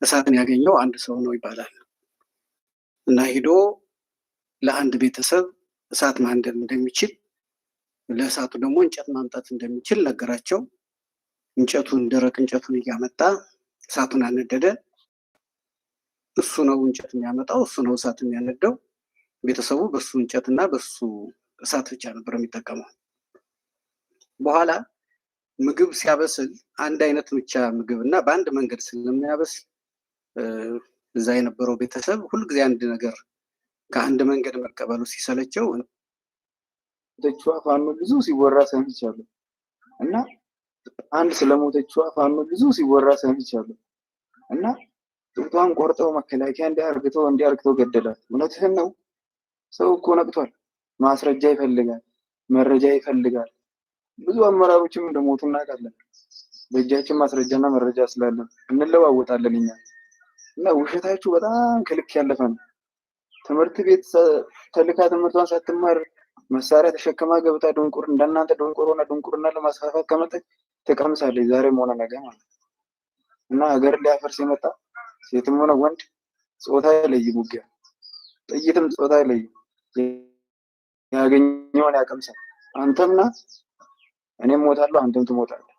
እሳትን ያገኘው አንድ ሰው ነው ይባላል እና ሄዶ ለአንድ ቤተሰብ እሳት ማንደድ እንደሚችል ለእሳቱ ደግሞ እንጨት ማምጣት እንደሚችል ነገራቸው። እንጨቱን ደረቅ እንጨቱን እያመጣ እሳቱን አነደደ። እሱ ነው እንጨት የሚያመጣው፣ እሱ ነው እሳት የሚያነደው። ቤተሰቡ በሱ እንጨትና በሱ እሳት ብቻ ነበር የሚጠቀመው። በኋላ ምግብ ሲያበስል አንድ አይነት ብቻ ምግብ እና በአንድ መንገድ ስለሚያበስል እዛ የነበረው ቤተሰብ ሁልጊዜ አንድ ነገር ከአንድ መንገድ መቀበሉ ሲሰለቸው ሞተችዋ ፋኖ ብዙ ሲወራ ሰምቻለሁ እና አንድ ስለሞተችዋ ፋኖ ብዙ ሲወራ ሰምቻለሁ እና ጡቷን ቆርጠው መከላከያ እንዲያርግተው ገደላት። እውነትህን ነው። ሰው እኮ ነቅቷል። ማስረጃ ይፈልጋል፣ መረጃ ይፈልጋል። ብዙ አመራሮችም እንደሞቱ እናውቃለን። በእጃችን ማስረጃና መረጃ ስላለን እንለዋወጣለን እኛ እና ውሸታችሁ በጣም ከልክ ያለፈ ነው። ትምህርት ቤት ተልካ ትምህርቷን ሳትማር መሳሪያ ተሸክማ ገብታ እንደናንተ ድንቁርና ለማስፋፋት ከመጣች ትቀምሳለች፣ ዛሬም ሆነ ነገ ማለት እና ሀገር ሊያፈርስ የመጣ ሴትም ሆነ ወንድ ጾታ አይለይም። ውጊያ ጥይትም ጾታ አይለይም። ያገኘውን ያቀምሳል። አንተምና እኔም ሞታለሁ፣ አንተም ትሞታለህ።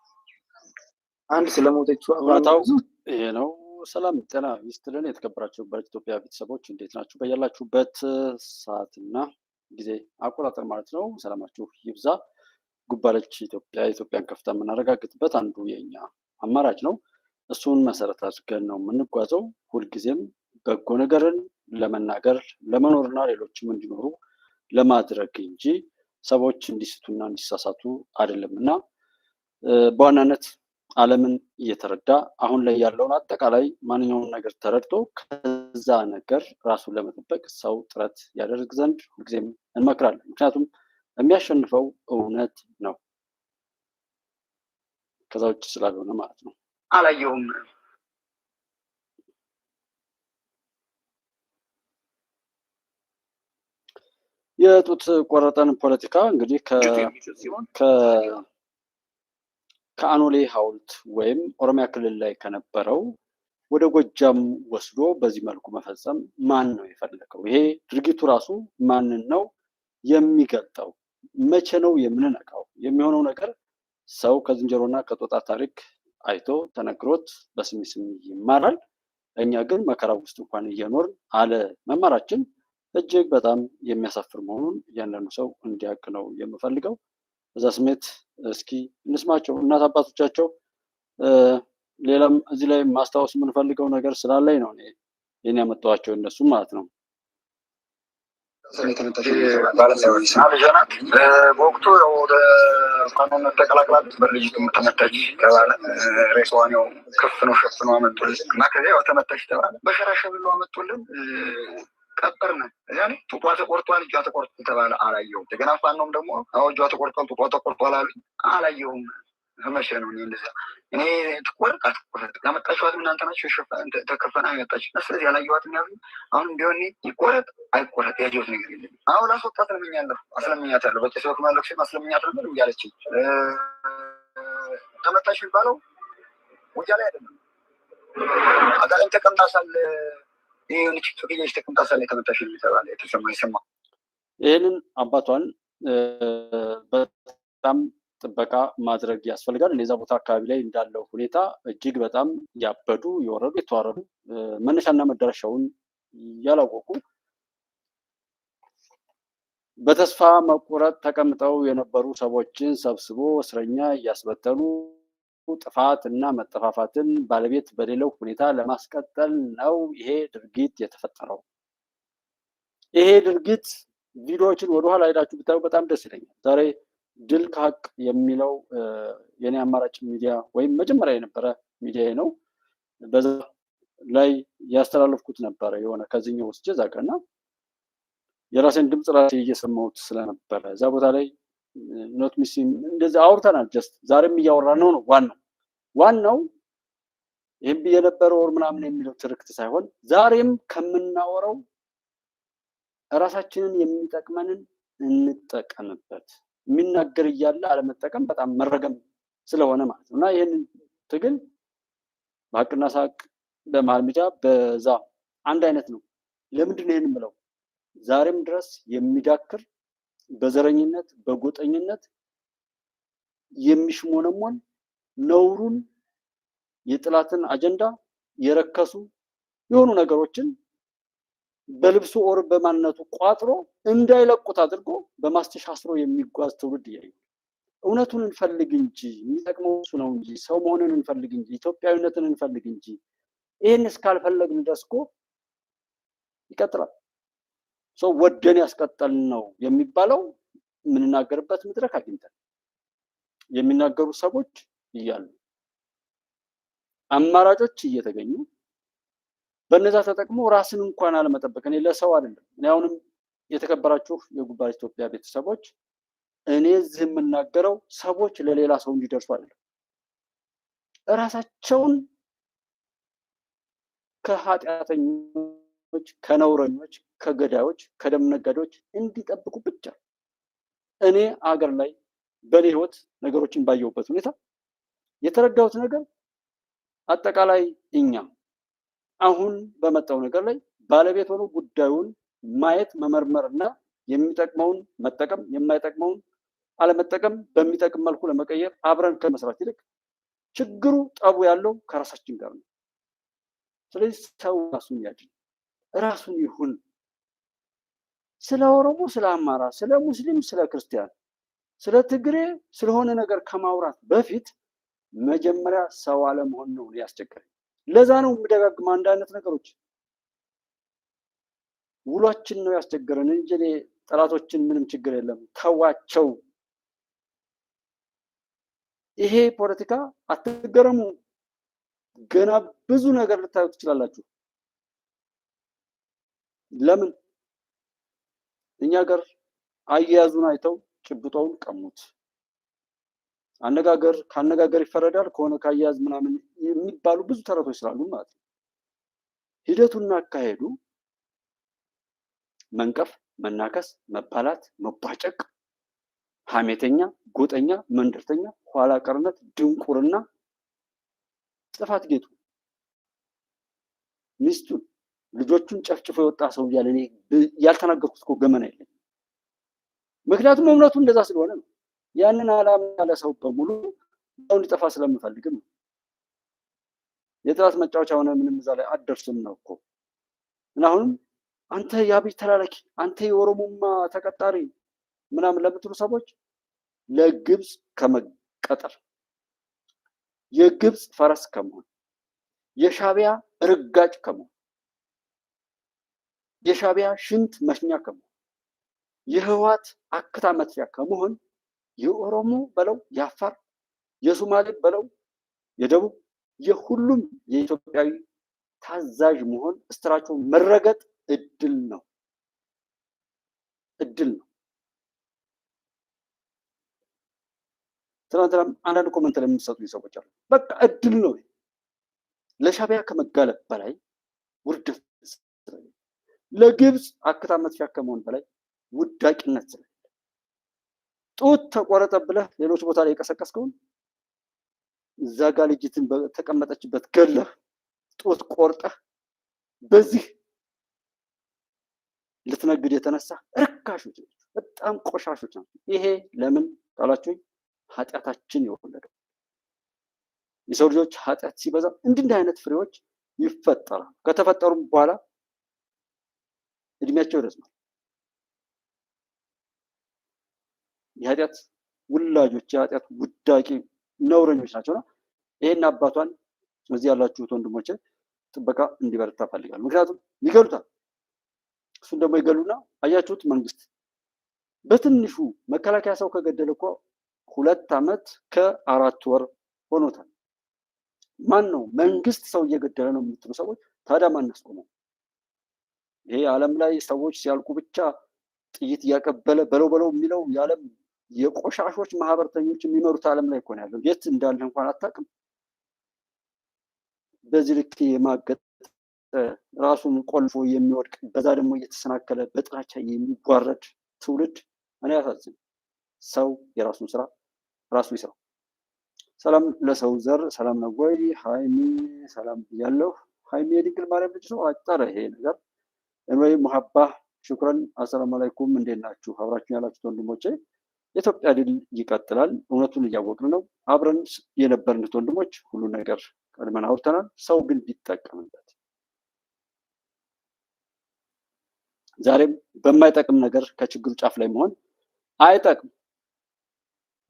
አንድ ስለሞተችው እውነታው ይሄ ነው። ሰላም ጤና ይስጥልን። የተከበራችሁ በኢትዮጵያ ቤተሰቦች እንዴት ናችሁ? በያላችሁበት ሰዓትና ጊዜ አቆጣጠር ማለት ነው ሰላማችሁ ይብዛ። ጉባለች ኢትዮጵያን ከፍታ የምናረጋግጥበት አንዱ የኛ አማራጭ ነው። እሱን መሰረት አድርገን ነው የምንጓዘው። ሁልጊዜም በጎ ነገርን ለመናገር ለመኖርና ሌሎችም እንዲኖሩ ለማድረግ እንጂ ሰዎች እንዲስቱና እንዲሳሳቱ አይደለም እና በዋናነት ዓለምን እየተረዳ አሁን ላይ ያለውን አጠቃላይ ማንኛውም ነገር ተረድቶ ከዛ ነገር ራሱን ለመጠበቅ ሰው ጥረት ያደርግ ዘንድ ሁልጊዜም እንመክራለን። ምክንያቱም የሚያሸንፈው እውነት ነው፣ ከዛ ውጭ ስላልሆነ ማለት ነው። አላየውም። የጡት ቆረጠን ፖለቲካ እንግዲህ ከአኖሌ ሐውልት ወይም ኦሮሚያ ክልል ላይ ከነበረው ወደ ጎጃም ወስዶ በዚህ መልኩ መፈጸም ማን ነው የፈለገው? ይሄ ድርጊቱ ራሱ ማንን ነው የሚገልጠው? መቼ ነው የምንነቃው? የሚሆነው ነገር ሰው ከዝንጀሮና ከጦጣ ታሪክ አይቶ ተነግሮት በስሚ ይማራል። እኛ ግን መከራ ውስጥ እንኳን እየኖርን አለ መማራችን እጅግ በጣም የሚያሳፍር መሆኑን እያንዳንዱ ሰው እንዲያውቅ ነው የምፈልገው። በዛ ስሜት እስኪ እንስማቸው እናት አባቶቻቸው። ሌላም እዚህ ላይ ማስታወስ የምንፈልገው ነገር ስላለኝ ነው እኔ ያመጣኋቸው እነሱ ማለት ነው። በወቅቱ ወደ ፋኖነት ተቀላቅላለች። በልጅቱ ተመታች ተባለ። ሬሳዋን ያው ከፍነው ሸፍነው አመጡልን እና ከዚያ ያው ተመታች ተባለ። በሸራ ሸብሎ አመጡልን። ቀበርን። ያኔ ጡቷ ተቆርጧል፣ እጇ ተቆርጧል ተባለ። አላየሁም። እንደገና ፋኖም ደግሞ እጇ ተቆርጧል፣ ጡቷ ተቆርጧል አሉኝ። አላየሁም። መቼ ነው እኔ ትቆረጥ አትቆረጥ ያመጣችኋትም እናንተ ናችሁ። ተከፈና ያመጣችሁ። ስለዚህ ያላየኋትም ያሉኝ። አሁንም ቢሆን ይቆረጥ አይቆረጥ ያየሁት ነገር የለም። አሁን ላስወጣት አስለምኛታለሁ። በቄስ በኩል ማለቅሽ አስለምኛት ነበር እያለችኝ ተመታሽ የሚባለው ውጊያ ላይ አይደለም። አጋጣሚ ተቀምጣሳል ይህንች ጥቅዬች ተቀምጣሳል የተመታሽ የሚተባለ የተሰማ ይሰማ። ይህንን አባቷን በጣም ጥበቃ ማድረግ ያስፈልጋል። እኔ እዛ ቦታ አካባቢ ላይ እንዳለው ሁኔታ እጅግ በጣም ያበዱ የወረዱ የተዋረዱ መነሻና መዳረሻውን ያላወቁ በተስፋ መቁረጥ ተቀምጠው የነበሩ ሰዎችን ሰብስቦ እስረኛ እያስበተኑ ጥፋት እና መጠፋፋትን ባለቤት በሌለው ሁኔታ ለማስቀጠል ነው ይሄ ድርጊት የተፈጠረው። ይሄ ድርጊት ቪዲዮዎችን ወደኋላ ሄዳችሁ ብታዩ በጣም ደስ ይለኛል። ዛሬ ድል ከሀቅ የሚለው የኔ አማራጭ ሚዲያ ወይም መጀመሪያ የነበረ ሚዲያ ነው። በዛ ላይ ያስተላለፍኩት ነበረ የሆነ ከዚህኛው ውስጥ ዛቀና የራሴን ድምፅ ራሴ እየሰማሁት ስለነበረ እዛ ቦታ ላይ ኖት ሚሲም እንደዚህ አውርተናል። ጀስት ዛሬም እያወራን ነው። ዋናው ይህም የነበረው ወር ምናምን የሚለው ትርክት ሳይሆን ዛሬም ከምናወራው ራሳችንን የሚጠቅመንን እንጠቀምበት። የሚናገር እያለ አለመጠቀም በጣም መረገም ስለሆነ ማለት ነው እና ይህንን ትግል በሀቅና ሳቅ በመሀል ሚዲያ በዛ አንድ አይነት ነው። ለምንድን ነው ይሄን የምለው? ዛሬም ድረስ የሚዳክር በዘረኝነት በጎጠኝነት የሚሽሞነሞን ነውሩን የጥላትን አጀንዳ የረከሱ የሆኑ ነገሮችን በልብሱ ኦር በማንነቱ ቋጥሮ እንዳይለቁት አድርጎ በማስተሻ አስሮ የሚጓዝ ትውልድ እያዩ እውነቱን እንፈልግ እንጂ የሚጠቅመው እሱ ነው እንጂ ሰው መሆንን እንፈልግ እንጂ ኢትዮጵያዊነትን እንፈልግ እንጂ ይህን እስካልፈለግን ድረስ እኮ ይቀጥላል። ሰው ወደን ያስቀጠል ነው የሚባለው የምንናገርበት መድረክ አግኝተን የሚናገሩ ሰዎች እያሉ አማራጮች እየተገኙ በነዛ ተጠቅሞ ራስን እንኳን አለመጠበቅ። እኔ ለሰው አይደለም። እኔ አሁንም የተከበራችሁ የጉባኤ ኢትዮጵያ ቤተሰቦች እኔ እዚህ የምናገረው ሰዎች ለሌላ ሰው እንዲደርሱ አይደለም። እራሳቸውን ከኃጢአተኞች፣ ከነውረኞች፣ ከገዳዮች፣ ከደም ነጋዴዎች እንዲጠብቁ ብቻ። እኔ አገር ላይ በኔ ህይወት ነገሮችን ባየሁበት ሁኔታ የተረዳሁት ነገር አጠቃላይ እኛ አሁን በመጣው ነገር ላይ ባለቤት ሆኖ ጉዳዩን ማየት መመርመርና የሚጠቅመውን መጠቀም የማይጠቅመውን አለመጠቀም በሚጠቅም መልኩ ለመቀየር አብረን ከመስራት ይልቅ ችግሩ ጠቡ ያለው ከራሳችን ጋር ነው። ስለዚህ ሰው ራሱን ያድን፣ ራሱን ይሁን። ስለ ኦሮሞ፣ ስለ አማራ፣ ስለ ሙስሊም፣ ስለ ክርስቲያን፣ ስለ ትግሬ ስለሆነ ነገር ከማውራት በፊት መጀመሪያ ሰው አለመሆን ነው ያስቸገረኝ። ለዛ ነው የምደጋግመው አንድ አይነት ነገሮች ውሏችን ነው ያስቸገረን እንጂ ጠላቶችን ምንም ችግር የለም ተዋቸው። ይሄ ፖለቲካ አትገረሙ፣ ገና ብዙ ነገር ልታዩ ትችላላችሁ። ለምን እኛ ጋር አያያዙን አይተው ጭብጦውን ቀሙት። አነጋገር ካነጋገር ይፈረዳል ከሆነ ካያያዝ ምናምን የሚባሉ ብዙ ተረቶች ስላሉ ማለት ነው። ሂደቱና አካሄዱ መንቀፍ፣ መናከስ፣ መባላት፣ መባጨቅ፣ ሐሜተኛ፣ ጎጠኛ፣ መንደርተኛ፣ ኋላ ቀርነት፣ ድንቁርና፣ ጥፋት ጌጡ ሚስቱን ልጆቹን ጨፍጭፎ የወጣ ሰው እያለ እኔ ያልተናገርኩት እኮ ገመና የለኝም። ምክንያቱም እምነቱ እንደዛ ስለሆነ ነው። ያንን ዓላማ ያለ ሰው በሙሉ እንዲጠፋ ስለምፈልግም ነው። የጥላት መጫወቻ ሆነ ምንም እዛ ላይ አደርስም ነው እኮ። እና አሁንም አንተ የአብይ ተላላኪ፣ አንተ የኦሮሞማ ተቀጣሪ ምናምን ለምትሉ ሰዎች ለግብፅ ከመቀጠር የግብፅ ፈረስ ከመሆን የሻቢያ ርጋጭ ከመሆን የሻቢያ ሽንት መሽኛ ከመሆን የህዋት አክታ መጥፊያ ከመሆን የኦሮሞ በለው የአፋር የሶማሌ በለው የደቡብ የሁሉም የኢትዮጵያዊ ታዛዥ መሆን እስትራቸው መረገጥ እድል ነው። ትናንትናም አንዳንድ ኮመንት ላይ የሚሰጡ ሰዎች አሉ። በቃ እድል ነው። ለሻቢያ ከመጋለብ በላይ ውርደት፣ ለግብፅ አክታ መጥፊያ ከመሆን በላይ ውዳቂነት ስለ ጡት ተቆረጠ ብለህ ሌሎች ቦታ ላይ የቀሰቀስከውን እዛ ጋ ልጅትን በተቀመጠችበት ገለህ ጡት ቆርጠህ በዚህ ልትነግድ የተነሳ ርካሾች ናቸው፣ በጣም ቆሻሾች ናቸው። ይሄ ለምን ቃላችሁ ኃጢአታችን የወለደው የሰው ልጆች ኃጢአት ሲበዛ እንዲህ አይነት ፍሬዎች ይፈጠራል። ከተፈጠሩም በኋላ እድሜያቸው ይረዝማል። የኃጢአት ውላጆች የኃጢአት ውዳቂ ነውረኞች ናቸውና ይሄን አባቷን እዚህ ያላችሁት ወንድሞቼ ጥበቃ እንዲበረታ ፈልጋለሁ። ምክንያቱም ይገሉታል። እሱን ደግሞ ይገሉና አያችሁት፣ መንግስት በትንሹ መከላከያ ሰው ከገደለ እኮ 2 ዓመት ከ4 ወር ሆኖታል። ማን ነው መንግስት ሰው እየገደለ ነው የምትሉ ሰዎች ታዲያ ማን ያስቆመው? ይሄ ዓለም ላይ ሰዎች ሲያልቁ ብቻ ጥይት እያቀበለ በለው በለው የሚለው የዓለም የቆሻሾች ማህበርተኞች የሚመሩት ዓለም ላይ እኮ ነው ያለው። የት እንዳለ እንኳን አታውቅም። በዚህ ልክ የማገጥ ራሱን ቆልፎ የሚወድቅ በዛ ደግሞ እየተሰናከለ በጥላቻ የሚጓረድ ትውልድ እኔ ያሳዝን። ሰው የራሱን ስራ ራሱ ይስራው። ሰላም ለሰው ዘር፣ ሰላም ነው ወይ? ሃይሚ ሰላም ብያለሁ። ሀይሚ የድንግል ማርያም ልጅ ነው። አጠረ ይሄ ነገር። ወይ ሙሐባ ሽኩረን። አሰላሙ አለይኩም እንዴት ናችሁ? አብራችሁ ያላችሁት ወንድሞቼ፣ የኢትዮጵያ ድል ይቀጥላል። እውነቱን እያወቅን ነው። አብረን የነበርንት ወንድሞች ሁሉ ነገር ቀድመን አውርተናል። ሰው ግን ቢጠቀምበት ዛሬም በማይጠቅም ነገር ከችግሩ ጫፍ ላይ መሆን አይጠቅም።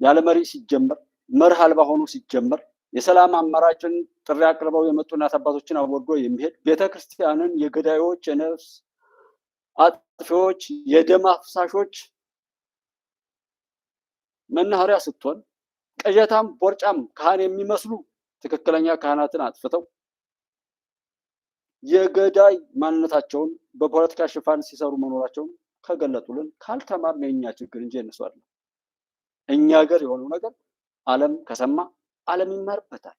ያለ መሪ ሲጀመር መርህ አልባ ሆኖ ሲጀመር የሰላም አማራጭን ጥሪ አቅርበው የመጡ እናት አባቶችን አወርዶ የሚሄድ ቤተክርስቲያንን የገዳዮች የነፍስ አጥፊዎች የደም አፍሳሾች መናኸሪያ ስትሆን ቅዠታም ቦርጫም ካህን የሚመስሉ ትክክለኛ ካህናትን አጥፍተው የገዳይ ማንነታቸውን በፖለቲካ ሽፋን ሲሰሩ መኖራቸውን ከገለጡልን ካልተማርን የእኛ ችግር እንጂ እነሱ አይደለም። እኛ ሀገር የሆነው ነገር ዓለም ከሰማ ዓለም ይማርበታል።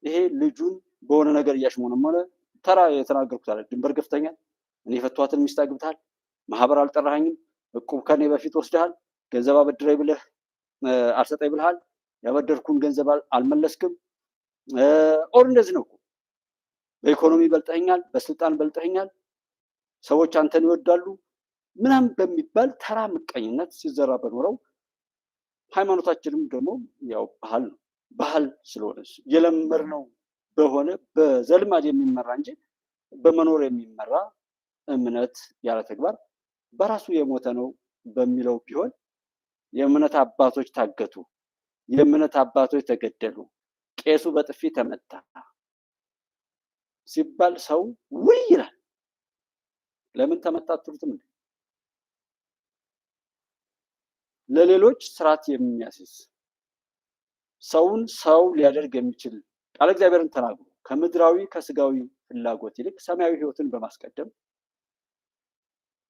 ይሄ ልጁን በሆነ ነገር እያሽሞነሞነ ተራ የተናገርኩት አለ። ድንበር ገፍተኛል፣ እኔ የፈቷትን ሚስት አግብተሃል፣ ማህበር አልጠራኸኝም፣ እቁብ ከኔ በፊት ወስደሃል፣ ገንዘብ አበድረኝ ብለህ አልሰጠኝ ብለሃል፣ ያበደርኩን ገንዘብ አልመለስክም። ኦር እንደዚህ ነው። በኢኮኖሚ በልጠኸኛል፣ በስልጣን በልጠኸኛል፣ ሰዎች አንተን ይወዳሉ ምናምን በሚባል ተራ ምቀኝነት ሲዘራ በኖረው ሃይማኖታችንም ደግሞ ያው ባህል ነው። ባህል ስለሆነ የለመድነው በሆነ በዘልማድ የሚመራ እንጂ በመኖር የሚመራ እምነት ያለ ተግባር በራሱ የሞተ ነው በሚለው ቢሆን የእምነት አባቶች ታገቱ፣ የእምነት አባቶች ተገደሉ፣ ቄሱ በጥፊ ተመታ ሲባል ሰው ውይ ይላል። ለምን ተመታ አትሉትም? ለሌሎች ስርዓት የሚያስይዝ ሰውን ሰው ሊያደርግ የሚችል ቃል እግዚአብሔርን ተናግሮ ከምድራዊ ከስጋዊ ፍላጎት ይልቅ ሰማያዊ ሕይወትን በማስቀደም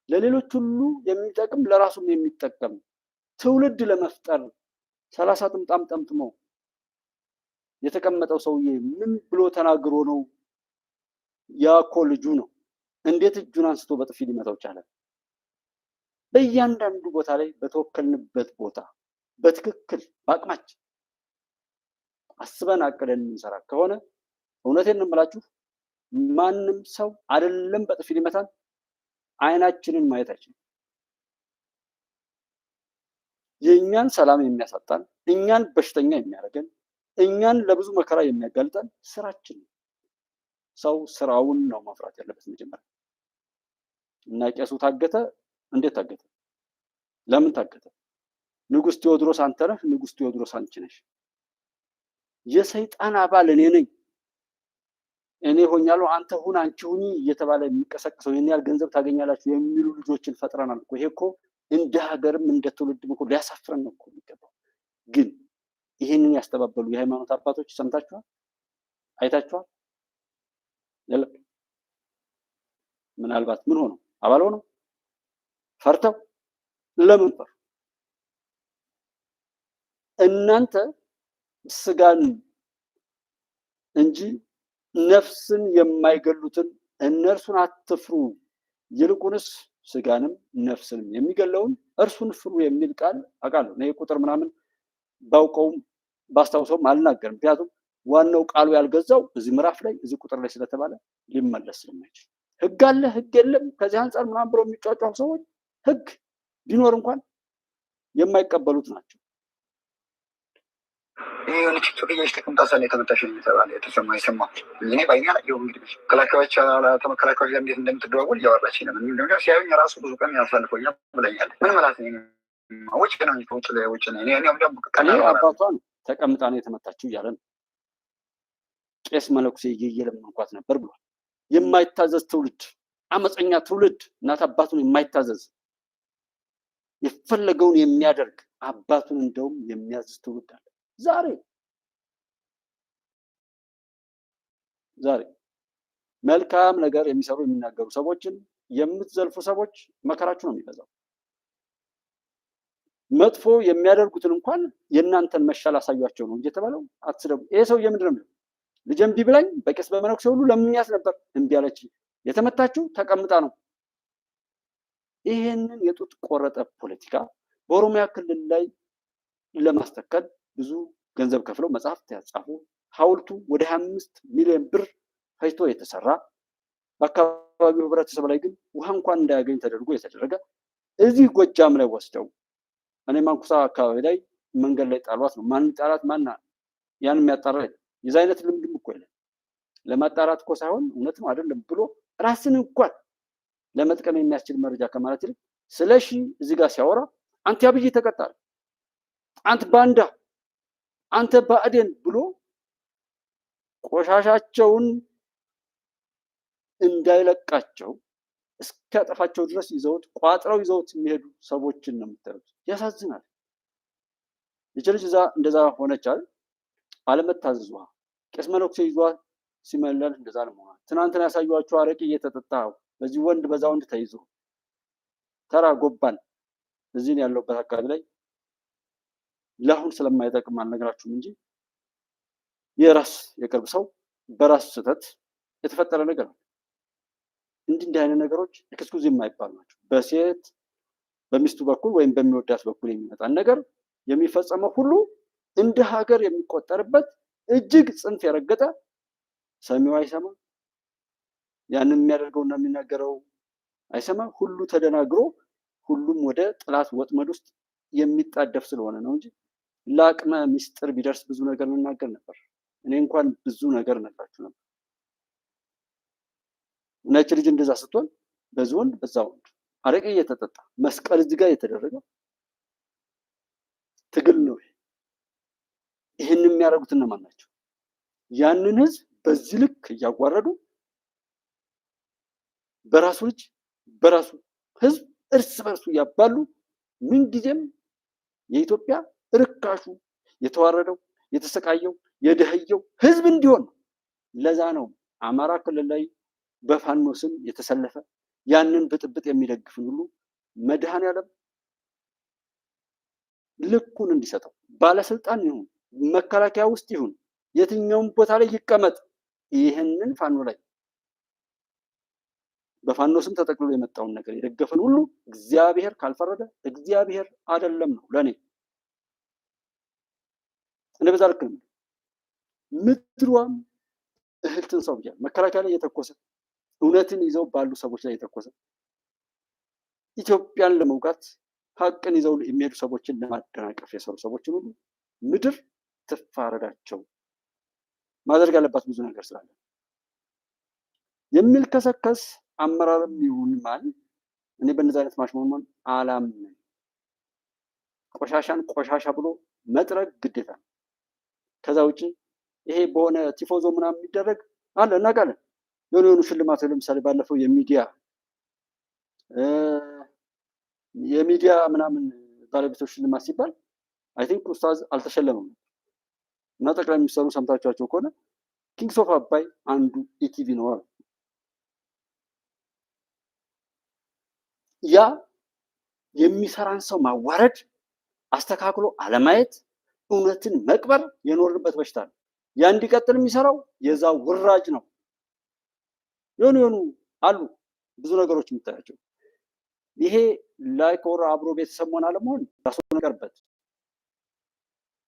ለሌሎች ሁሉ የሚጠቅም ለራሱም የሚጠቀም ትውልድ ለመፍጠር 30 ጥምጣም ጠምጥሞ የተቀመጠው ሰውዬ ምን ብሎ ተናግሮ ነው? ያኮ ልጁ ነው። እንዴት እጁን አንስቶ በጥፊ ሊመታው ቻለ? በእያንዳንዱ ቦታ ላይ በተወከልንበት ቦታ በትክክል በአቅማችን አስበን አቅደን እንሰራ ከሆነ እውነቴን ነው የምላችሁ፣ ማንም ሰው አይደለም በጥፊ ሊመታን አይናችንን ማየት አይችልም። የእኛን ሰላም የሚያሳጣን፣ እኛን በሽተኛ የሚያደርገን፣ እኛን ለብዙ መከራ የሚያጋልጠን ስራችን ነው። ሰው ስራውን ነው ማፍራት ያለበት መጀመሪያ። እና ቄሱ ታገተ። እንዴት ታገተ? ለምን ታገተ? ንጉስ ቴዎድሮስ አንተ ነህ፣ ንጉስ ቴዎድሮስ አንቺ ነሽ፣ የሰይጣን አባል እኔ ነኝ፣ እኔ ሆኛለሁ፣ አንተ ሁን፣ አንቺ ሁኚ እየተባለ የሚቀሰቀሰው ይሄን ያህል ገንዘብ ታገኛላችሁ የሚሉ ልጆችን ፈጥረናል እኮ። ይሄ እኮ እንደ ሀገርም እንደ ትውልድም እኮ ሊያሳፍረን ነው እኮ የሚገባው። ግን ይህንን ያስተባበሉ የሃይማኖት አባቶች ሰምታችኋል? አይታችኋል? የለም። ምናልባት ምን ሆነው አባል ሆነው ፈርተው። ለምን ፈሩ? እናንተ ስጋን እንጂ ነፍስን የማይገሉትን እነርሱን አትፍሩ፣ ይልቁንስ ስጋንም ነፍስንም የሚገለውን እርሱን ፍሩ የሚል ቃል አውቃለሁ። እኔ ቁጥር ምናምን ባውቀውም ባስታውሰውም አልናገርም። ምክንያቱም ዋናው ቃሉ ያልገዛው እዚህ ምዕራፍ ላይ እዚህ ቁጥር ላይ ስለተባለ ሊመለስ ስለማይችል ህግ አለ ህግ የለም ከዚህ አንጻር ምናምን ብለው የሚጫጫው ሰዎች ህግ ቢኖር እንኳን የማይቀበሉት ናቸው። ይህ የሆነ ቲክቶክ ተቀምጣ ሳለ የተመታሽ የተባለ የተሰማ ይሰማ እኔ ባይኛ ላየው እንግዲህ ተመከላከያዎች ጋር እንዴት እንደምትደዋወል እያወራች ነው። ምንድነው ሲያዩኝ ራሱ ብዙ ቀን ያሳልፎኛል ብለኛል። ምን ማለት ነው? ውጭ ነው ውጭ ላይ ውጭ ነው። እኔ አባቷን ተቀምጣ ነው የተመታችው እያለ ነው። ቄስ መነኩሴ እየለመንኳት ነበር ብሏል። የማይታዘዝ ትውልድ፣ አመፀኛ ትውልድ፣ እናት አባቱን የማይታዘዝ የፈለገውን የሚያደርግ አባቱን እንደውም የሚያዝዝ ትውልድ አለ። ዛሬ መልካም ነገር የሚሰሩ የሚናገሩ ሰዎችን የምትዘልፉ ሰዎች መከራችሁ ነው የሚበዛው። መጥፎ የሚያደርጉትን እንኳን የእናንተን መሻል አሳያቸው ነው እየተባለው አትስደቡ። ይሄ ሰውዬ ምንድን ነው? ልጅ እምቢ ብላኝ በቄስ በመነኩሴ ሁሉ ለምኛት ነበር እምቢ አለች። የተመታችው ተቀምጣ ነው። ይሄንን የጡት ቆረጠ ፖለቲካ በኦሮሚያ ክልል ላይ ለማስተከል ብዙ ገንዘብ ከፍለው መጽሐፍት ያጻፉ ሐውልቱ ወደ 25 ሚሊዮን ብር ፈጅቶ የተሰራ በአካባቢው ህብረተሰብ ላይ ግን ውሃ እንኳን እንዳያገኝ ተደርጎ የተደረገ እዚህ ጎጃም ላይ ወስደው እኔ ማንኩሳ አካባቢ ላይ መንገድ ላይ ጣሏት ነው። ማን ጣላት ማን ያን የሚያጣራ የዛ አይነት ልምድም እኮ የለም። ለማጣራት እኮ ሳይሆን እውነት ነው አይደለም ብሎ ራስን እንኳን ለመጥቀም የሚያስችል መረጃ ከማለት ይልቅ ስለሺ እዚህ ጋር ሲያወራ አንተ አብይ ተቀጣል፣ አንተ ባንዳ፣ አንተ ባዕዴን ብሎ ቆሻሻቸውን እንዳይለቃቸው እስከጠፋቸው ድረስ ይዘውት ቋጥረው ይዘውት የሚሄዱ ሰዎችን ነው የምታዩት። ያሳዝናል። ልጅ እዛ እንደዛ ሆነቻል። አለመታዘዟ ቄስ መነኩሴ ይዟ ሲመለል እንደዛ ለመሆን ትናንትና ያሳዩዋቸው አረቂ እየተጠጣ በዚህ ወንድ በዛ ወንድ ተይዞ ተራ ጎባን እዚህ ያለውበት አካባቢ ላይ ለአሁን ስለማይጠቅም አልነግራችሁም እንጂ የራስ የቅርብ ሰው በራስ ስህተት የተፈጠረ ነገር ነው። እንዲህ አይነት ነገሮች ኤክስኩዝ የማይባሉ ናቸው። በሴት በሚስቱ በኩል ወይም በሚወዳት በኩል የሚመጣን ነገር የሚፈጸመው ሁሉ እንደ ሀገር የሚቆጠርበት እጅግ ጽንፍ የረገጠ ሰሚው አይሰማ፣ ያንን የሚያደርገውና የሚናገረው አይሰማ፣ ሁሉ ተደናግሮ ሁሉም ወደ ጥላት ወጥመድ ውስጥ የሚጣደፍ ስለሆነ ነው እንጂ ለአቅመ ሚስጥር ቢደርስ ብዙ ነገር እንናገር ነበር። እኔ እንኳን ብዙ ነገር ነግራችሁ ነበር። ነጭ ልጅ እንደዛ ስትሆን በዚህ ወንድ በዛ ወንድ አረቄ እየተጠጣ መስቀል እዚህ ጋር የተደረገ ትግል ነው። ይህን የሚያደርጉት እነማን ናቸው? ያንን ህዝብ በዚህ ልክ እያጓረዱ በራሱ ልጅ በራሱ ህዝብ እርስ በርሱ እያባሉ ምንጊዜም የኢትዮጵያ ርካሹ የተዋረደው የተሰቃየው የደህየው ህዝብ እንዲሆን ነው። ለዛ ነው አማራ ክልል ላይ በፋኖ ስም የተሰለፈ ያንን ብጥብጥ የሚደግፍን ሁሉ መድኃኔዓለም ልኩን እንዲሰጠው ባለስልጣን ይሁን መከላከያ ውስጥ ይሁን የትኛውም ቦታ ላይ ይቀመጥ ይህንን ፋኖ ላይ በፋኖ ስም ተጠቅልሎ የመጣውን ነገር የደገፈን ሁሉ እግዚአብሔር ካልፈረደ እግዚአብሔር አይደለም ነው ለኔ። እኔ በዛ ልክ ነው። ምድሯም እህልትን ሰው ብቻ መከላከያ ላይ የተኮሰ እውነትን ይዘው ባሉ ሰዎች ላይ የተኮሰ ኢትዮጵያን ለመውጋት ሀቅን ይዘው የሚሄዱ ሰዎችን ለማደናቀፍ የሰሩ ሰዎችን ሁሉ ምድር ትፋረዳቸው። ማድረግ ያለባት ብዙ ነገር ስላለ የሚል ከሰከስ አመራርም ይሁን ማን እኔ በእነዚህ አይነት ማሽሞንሞን አላምንም። ቆሻሻን ቆሻሻ ብሎ መጥረግ ግዴታ ነው። ከዛ ውጪ ይሄ በሆነ ቲፎዞ ምናምን የሚደረግ አለ እናውቃለን። የሆኑ ሽልማት ለምሳሌ ባለፈው የሚዲያ ምናምን ባለቤቶች ሽልማት ሲባል አይ ቲንክ ኡስታዝ አልተሸለመም እና ጠቅላይ ሚኒስትሩ ሰምታችኋቸው ከሆነ ኪንግስ ኦፍ አባይ አንዱ ኢቲቪ ነው አለ። ያ የሚሰራን ሰው ማዋረድ፣ አስተካክሎ አለማየት፣ እውነትን መቅበር የኖርንበት በሽታ ነው። ያ እንዲቀጥል የሚሰራው የዛ ውራጅ ነው። የሆኑ አሉ ብዙ ነገሮች የምታያቸው። ይሄ ላይክ ኦር አብሮ ቤተሰብ መሆን አለመሆን ራሱ ነገርበት።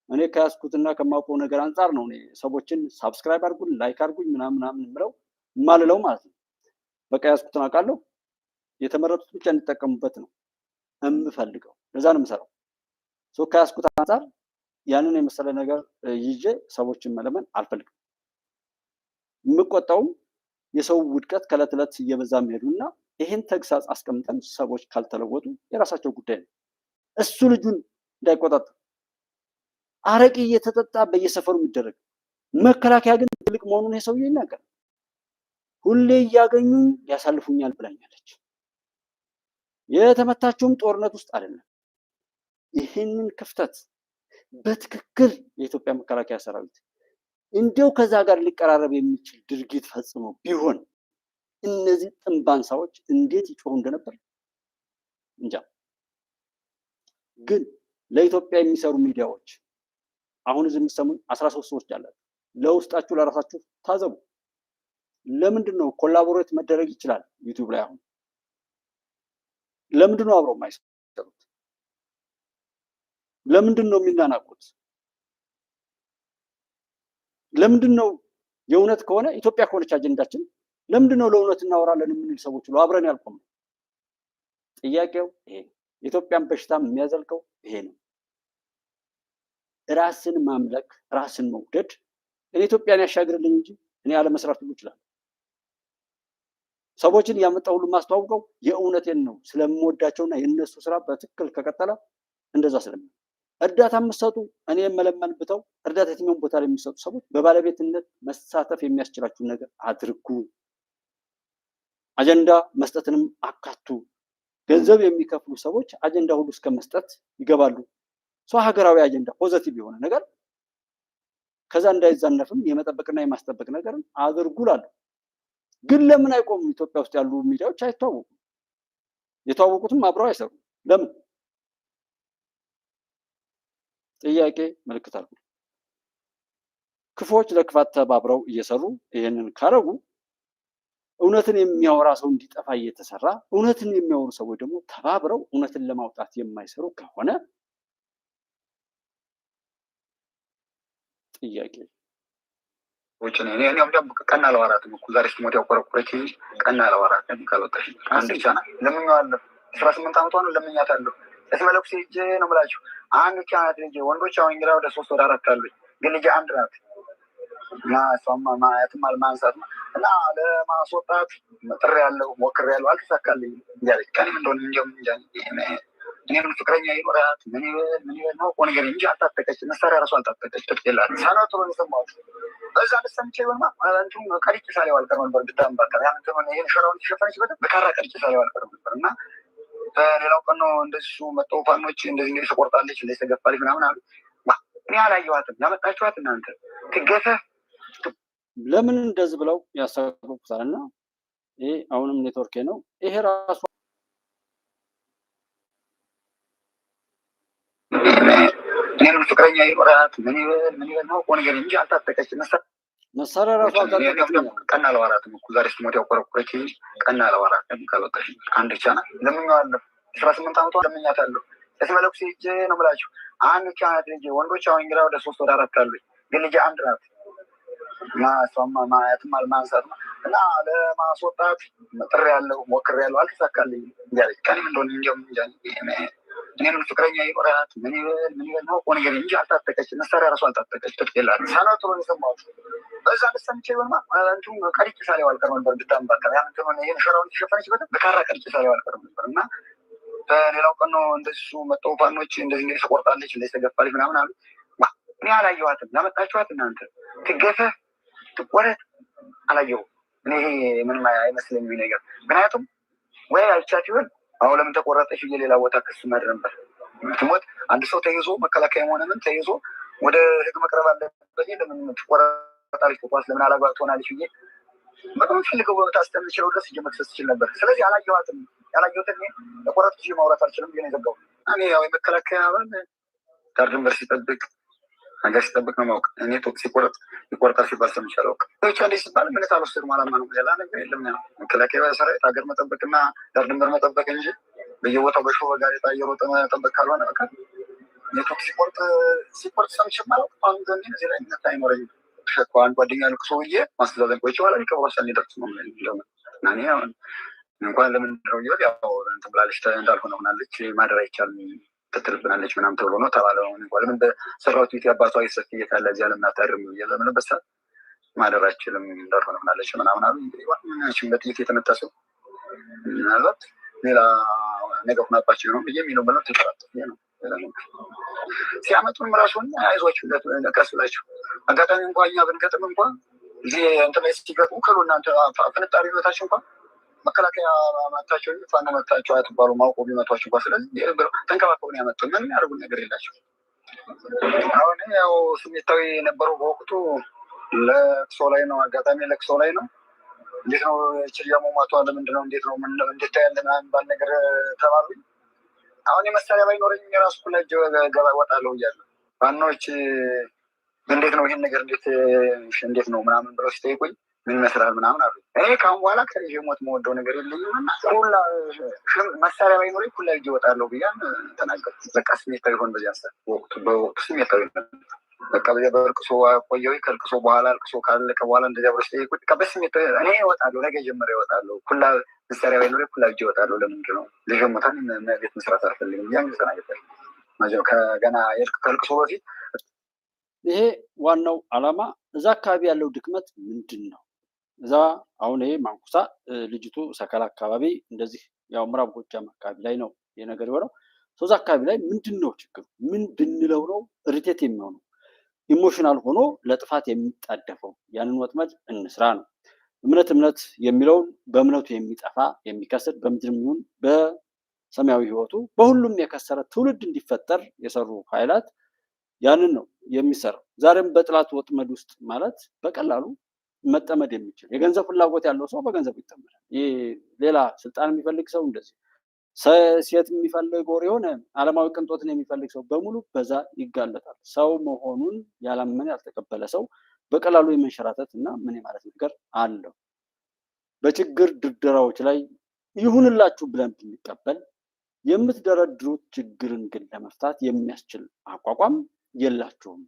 እኔ ከያዝኩትና ከማውቀው ነገር አንጻር ነው እኔ ሰዎችን ሳብስክራይብ አድርጉኝ ላይክ አድርጉኝ ምናምን ምለው ማልለው ማለት ነው። በቃ ያዝኩትን አውቃለሁ። የተመረጡት ብቻ እንዲጠቀሙበት ነው የምፈልገው። ለዛ ነው የምሰራው። ከያዝኩት አንጻር ያንን የመሰለ ነገር ይዤ ሰዎችን መለመን አልፈልግም። የምቆጣውም የሰው ውድቀት ከዕለት ዕለት እየበዛ መሄዱና ይሄን ተግሳጽ አስቀምጠን ሰዎች ካልተለወጡ የራሳቸው ጉዳይ ነው። እሱ ልጁን እንዳይቆጣጠር አረቂ እየተጠጣ በየሰፈሩ የሚደረግ መከላከያ ግን ትልቅ መሆኑን የሰውዬ ይናገራል። ሁሌ እያገኙኝ ያሳልፉኛል ብላኛለች። የተመታቸውም ጦርነት ውስጥ አይደለም። ይህንን ክፍተት በትክክል የኢትዮጵያ መከላከያ ሰራዊት እንዲያው ከዛ ጋር ሊቀራረብ የሚችል ድርጊት ፈጽሞ ቢሆን እነዚህ ጥንባንሳዎች እንዴት ይጮሁ እንደነበር እንጃ። ግን ለኢትዮጵያ የሚሰሩ ሚዲያዎች አሁን እዚህ የሚሰሙን 13 ሰዎች አላችሁ። ለውስጣችሁ ለራሳችሁ ታዘቡ። ለምንድን ነው ኮላቦሬት መደረግ ይችላል ዩቲዩብ ላይ? አሁን ለምንድን ነው አብረው የማይሰሩት? ለምንድን ነው የሚናናቁት? ለምንድን ነው የእውነት ከሆነ ኢትዮጵያ ከሆነች አጀንዳችን ለምንድን ነው ለእውነት እናወራለን የምንል ሰዎች ሁሉ አብረን ያልቆም? ጥያቄው ይሄ ነው። የኢትዮጵያን በሽታም የሚያዘልቀው ይሄ ነው። ራስን ማምለክ፣ ራስን መውደድ እኔ ኢትዮጵያን ያሻግርልኝ እንጂ እኔ አለመስራት ሁሉ ይችላል። ሰዎችን ያመጣው ሁሉ ማስተዋውቀው የእውነቴን ነው ስለምወዳቸውና የነሱ ስራ በትክክል ከቀጠለ እንደዛ ስለምን እርዳታ የምትሰጡ እኔ የመለመንብተው እርዳታ የትኛውን ቦታ ላይ የሚሰጡ ሰዎች በባለቤትነት መሳተፍ የሚያስችላችሁን ነገር አድርጉ። አጀንዳ መስጠትንም አካቱ። ገንዘብ የሚከፍሉ ሰዎች አጀንዳ ሁሉ እስከ መስጠት ይገባሉ። ሰው ሀገራዊ አጀንዳ ፖዘቲቭ የሆነ ነገር ከዛ እንዳይዛነፍም የመጠበቅና የማስጠበቅ ነገርን አድርጉ እላለሁ። ግን ለምን አይቆሙም? ኢትዮጵያ ውስጥ ያሉ ሚዲያዎች አይተዋወቁም። የተዋወቁትም አብረው አይሰሩም። ለምን? ጥያቄ ምልክት አልኩ። ክፉዎች ለክፋት ተባብረው እየሰሩ ይህንን ካረጉ እውነትን የሚያወራ ሰው እንዲጠፋ እየተሰራ እውነትን የሚያወሩ ሰዎች ደግሞ ተባብረው እውነትን ለማውጣት የማይሰሩ ከሆነ ጥያቄ ቀና ለወራትም እኮ ዛሬ ስትሞት ያቆረቆረች ቀና ለወራትም ካልወጣሽ አንድ ብቻ ናት። ለምኜዋለሁ። 18 ዓመቷ ነው። ለምኛታለሁ። እስመለኩ ሄጄ ነው የምላችሁ። አንድ ብቻ ናት ልጄ። ወንዶች አሁን እንግዲህ ወደ 3 ወደ 4 አሉኝ፣ ግን ልጄ አንድ ናት እና እሷማ ማየትም አልማንሳት እና ለማስወጣት ጥሬያለሁ፣ ሞክሬያለሁ፣ አልተሳካልኝም እያለች ቀንም እንደሆነ እንጃ እኔም ፍቅረኛ ይኖራት ምን ይበል ነው እኮ ነገር እንጂ አልታጠቀች፣ መሳሪያ ራሱ አልታጠቀች። ጥጥ የላት ሳናጥሮ የሰማሁት በዛ ልሰምቼ ይሆንማ አንቱም ቀሪጭ ሳሌው አልቀርም ነበር ብታምባታ ያን ተሆነ ይሄን ሸራውን ተሸፈነች በካራ ቀሪጭ ሳሌው አልቀርም ነበር እና በሌላው ቀን ነው እንደዚህ መጥተው ፋኖች እንደዚህ እንግዲህ ተቆርጣለች እንደዚህ ተገፋለች ምናምን አሉ። እኔ አላየኋትም። ያመጣችኋት እናንተ ትገፈፍ ለምን እንደዚህ ብለው ያሰሩታል። እና ይሄ አሁንም ኔትወርክ ነው። ይሄ ራሱ እኔም ፍቅረኛ ይኖራት ምን ይበል ነው እኮ ነገር እንጂ አልታጠቀች። መሳሪያ ራሱ አልታጠቀች። ቀና ለወራትም እኮ ዛሬ ስትሞት ያቆረቆረች ቀና ለወራትም ካልወጣሽ አንድ ብቻ ናት። ለምኜዋለሁ። 18 ዓመቷ ለምኛታለሁ። እስመለኩ ሄጄ ነው የምላችሁ። አንድ ብቻ ናት ልጄ። ወንዶች አሁን እንግዲህ ወደ 3 ወደ 4 አሉኝ፣ ግን ልጄ አንድ ናት እና እሷማ ማየትም አልማንሳት እና ለማስወጣት ጥሬያለሁ፣ ሞክሬያለሁ፣ አልተሳካልኝም እያለች ቀንም እንደሆነ እንጃ እኔም ፍቅረኛ ይኖራት ምን ይበል ነው እኮ ነገር እንጂ አልታጠቀች፣ መሳሪያ ራሱ አልታጠቀች። ጥጥ የላት ሳናጥሮ የሰማሁት በዛ ልሰምቼ ይሆንማ አንቱም ቀሪጭ ሳሌው አልቀርም ነበር ብታምባታ ያን ተሆነ ይሄን ሸራውን ተሸፈነች በካራ ቀሪጭ ሳሌው አልቀርም ነበር እና በሌላው ቀን ነው እንደዚህ መጥተው ፋኖች እንደዚህ እንግዲህ ተቆርጣለች እንደዚህ ተገፋለች ምናምን አሉ። እኔ አላየኋትም። ያመጣችኋት እናንተ ትገፈፍ ትቆረጥ አላየሁም። እኔ ምንም አይመስለኝም ነገር። ምክንያቱም ወይ አይቻት ይሆን አሁን ለምን ተቆረጠች ብዬ ሌላ ቦታ ክስ ማድረግ ነበር። ትሞት አንድ ሰው ተይዞ መከላከያ ሆነ ምን ተይዞ ወደ ህግ መቅረብ አለበት። ለምን ትቆረጣለች ተቋስ ለምን አላግባብ ትሆናለች ብዬ በጣም ፈልገው ቦታ አስተምችለው ድረስ መክሰስ ይችል ነበር። ስለዚህ አላየኋትም። ያላየሁትን ተቆረጠች ማውራት አልችልም ብዬ ነው የዘጋው። እኔ ያው የመከላከያ አባል ዳር ድንበር ሲጠብቅ ነገር ሲጠብቅ ነው ማውቅ። እኔ ሲቆረጥ ይቆርጣል ሲባል ሰምቼ አላውቅም። ብቻ እንዴት ሲባል ምነት አልወሰድም። አላማ ነው ሌላ ነገር የለም። መከላከያ ሰራዊት ሀገር መጠበቅና ዳር ድንበር መጠበቅ እንጂ በየቦታው በሾ በጋዜጣ እየሮጠ መጠበቅ ካልሆነ በቃ ኔትወርክ ሲቆርጥ ሰምቼ አላውቅም። አሁን ግን እዚህ ላይ ምነት አይኖረኝም። ሸኳ አንድ ጓደኛ ልክ ሰውዬ ማስተዛዘን ቆይቼ በኋላ ሊቀብሯሳ ሊደርስ ነው እንደሆነ እና እኔ አሁን እንኳን ለምንድነው ይወል ያው እንትን ብላለች እንዳልሆነ ሆናለች ማደር አይቻልም ትትልብናለች ምናምን ተብሎ ነው ተባለ። እንኳን ለምን በሰራዊት ቤት አባቷ ይሰፍ እየታለ እዚያ ለምናታርም ለምን በሰዓት ማደር አይችልም እንዳልሆነ ሆናለች ምናምን አሉ። እንግዲህ በጥይት የተመታ ሰው ምናልባት ሌላ ነገር ሆናባቸው ነው ብዬ የሚለው ብለው ተጠራጠፍ ነው። ሲያመጡንም ራሱን አይዟችሁ ቀስ ብላችሁ አጋጣሚ እንኳ እኛ ብንገጥም እንኳ እዚህ እንትን ላይ ሲገጥሙ ከሉ እናንተ ፍንጣሪ ቤታችሁ እንኳ መከላከያ መታቸው ፋኖ መታቸው አትባሉ ማውቆ ቢመቷቸው እንኳ ስለዚህ ተንከባከቡን ያመጡ ምን ያደርጉን ነገር የላቸው። አሁን ያው ስሜታዊ የነበረው በወቅቱ ለቅሶ ላይ ነው። አጋጣሚ ለቅሶ ላይ ነው። እንዴት ነው ችልያ ሞማቷ ለምንድን ነው እንዴት ነው እንዴት ያለና ባል ነገር ተባሉኝ። አሁን የመሳሪያ ባይኖረኝ የራሱ ኩላ ገባ ወጣለሁ እያለሁ ፋኖች እንዴት ነው ይሄን ነገር እንዴት ነው ምናምን ብለው ሲጠይቁኝ ምን ይመስላል ምናምን አሉ። እኔ ካሁን በኋላ ከልጅ ሞት መወደው ነገር የለኝም እና ሁላ መሳሪያ ባይኖረኝ ኩላ እጅ እወጣለሁ ብያን ተናገርኩ። በቃ ስሜታዊ ሆን በዚያ በወቅቱ ስሜታዊ በቃ በዚያ በልቅሶ ቆየሁ። ከልቅሶ በኋላ አልቅሶ ካለቀ በኋላ እንደዚያ ብሎ ሲጠይቁ በስሜት እኔ እወጣለሁ፣ ነገ ጀምሬ እወጣለሁ፣ ኩላ መሳሪያ ባይኖር ኩላ እጅ እወጣለሁ። ለምንድን ነው ልጅ ሞታል፣ ቤት መስራት አልፈልግም። ያን ጊዜ ተናገር ከገና ከልቅሶ በፊት ይሄ ዋናው ዓላማ እዛ አካባቢ ያለው ድክመት ምንድን ነው? እዛ አሁን ይሄ ማንኩሳ ልጅቱ ሰከላ አካባቢ እንደዚህ ያው ምዕራብ ጎጃም አካባቢ ላይ ነው ይሄ ነገር የሆነው። እዛ አካባቢ ላይ ምንድን ነው ችግሩ? ምን ብንለው ነው ሪቴት የሚሆነው? ኢሞሽናል ሆኖ ለጥፋት የሚጣደፈው? ያንን ወጥመድ እንስራ ነው። እምነት የሚለውን በእምነቱ የሚጠፋ የሚከስር በምድርም ይሁን በሰማያዊ ሕይወቱ በሁሉም የከሰረ ትውልድ እንዲፈጠር የሰሩ ኃይላት ያንን ነው የሚሰራው። ዛሬም በጥላት ወጥመድ ውስጥ ማለት በቀላሉ መጠመድ የሚችል የገንዘብ ፍላጎት ያለው ሰው በገንዘብ ይጠመዳል። ይህ ሌላ ስልጣን የሚፈልግ ሰው እንደዚህ ሴት የሚፈልግ ወር የሆነ ዓለማዊ ቅንጦትን የሚፈልግ ሰው በሙሉ በዛ ይጋለጣል። ሰው መሆኑን ያላመነ ያልተቀበለ ሰው በቀላሉ የመንሸራተት እና ምን ማለት ነገር አለው። በችግር ድርደራዎች ላይ ይሁንላችሁ ብለን ብንቀበል የምትደረድሩት ችግርን ግን ለመፍታት የሚያስችል አቋቋም የላችሁም።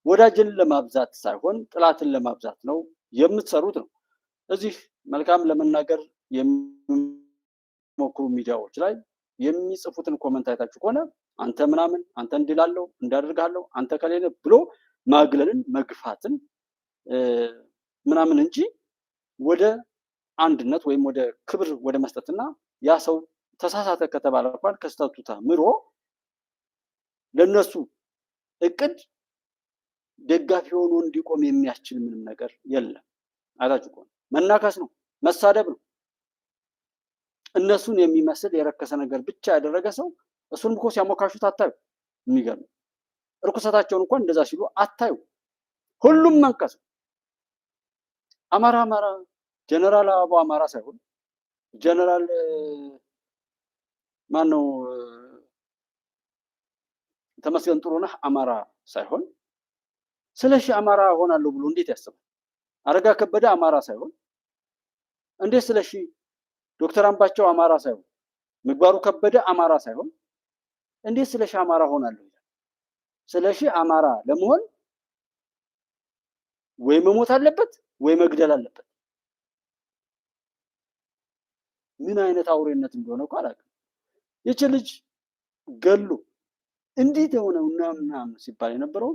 ወዳጅን ለማብዛት ሳይሆን ጥላትን ለማብዛት ነው የምትሰሩት ነው። እዚህ መልካም ለመናገር የሚሞክሩ ሚዲያዎች ላይ የሚጽፉትን ኮመንት አይታችሁ ከሆነ አንተ ምናምን፣ አንተ እንዲላለው እንዳደርጋለው፣ አንተ ከሌለ ብሎ ማግለልን መግፋትን ምናምን እንጂ ወደ አንድነት ወይም ወደ ክብር ወደ መስጠትና ያ ሰው ተሳሳተ ከተባለ እንኳን ከስተቱ ተምሮ ለነሱ እቅድ ደጋፊ ሆኖ እንዲቆም የሚያስችል ምንም ነገር የለም። አይታችሁ ከሆነ መናከስ ነው፣ መሳደብ ነው። እነሱን የሚመስል የረከሰ ነገር ብቻ ያደረገ ሰው እሱን እኮ ሲያሞካሹት አታዩ። የሚገርም እርኩሰታቸውን እንኳን እንደዛ ሲሉ አታዩ። ሁሉም መንከስ አማራ ጀነራል አበባው አማራ ሳይሆን ጀነራል ማነው ተመስገን ጥሩነህ አማራ ሳይሆን ስለሺ አማራ ሆናለሁ ብሎ እንዴት ያስባል? አረጋ ከበደ አማራ ሳይሆን እንዴት ስለሺ፣ ዶክተር አምባቸው አማራ ሳይሆን ምግባሩ ከበደ አማራ ሳይሆን እንዴት ስለሺ አማራ ሆናለሁ ይላል? ስለሺ አማራ ለመሆን ወይ መሞት አለበት ወይ መግደል አለበት። ምን አይነት አውሬነት እንደሆነ እኮ አላውቅም። ይቺ ልጅ ገሉ እንዴት የሆነው ምናምን ሲባል የነበረው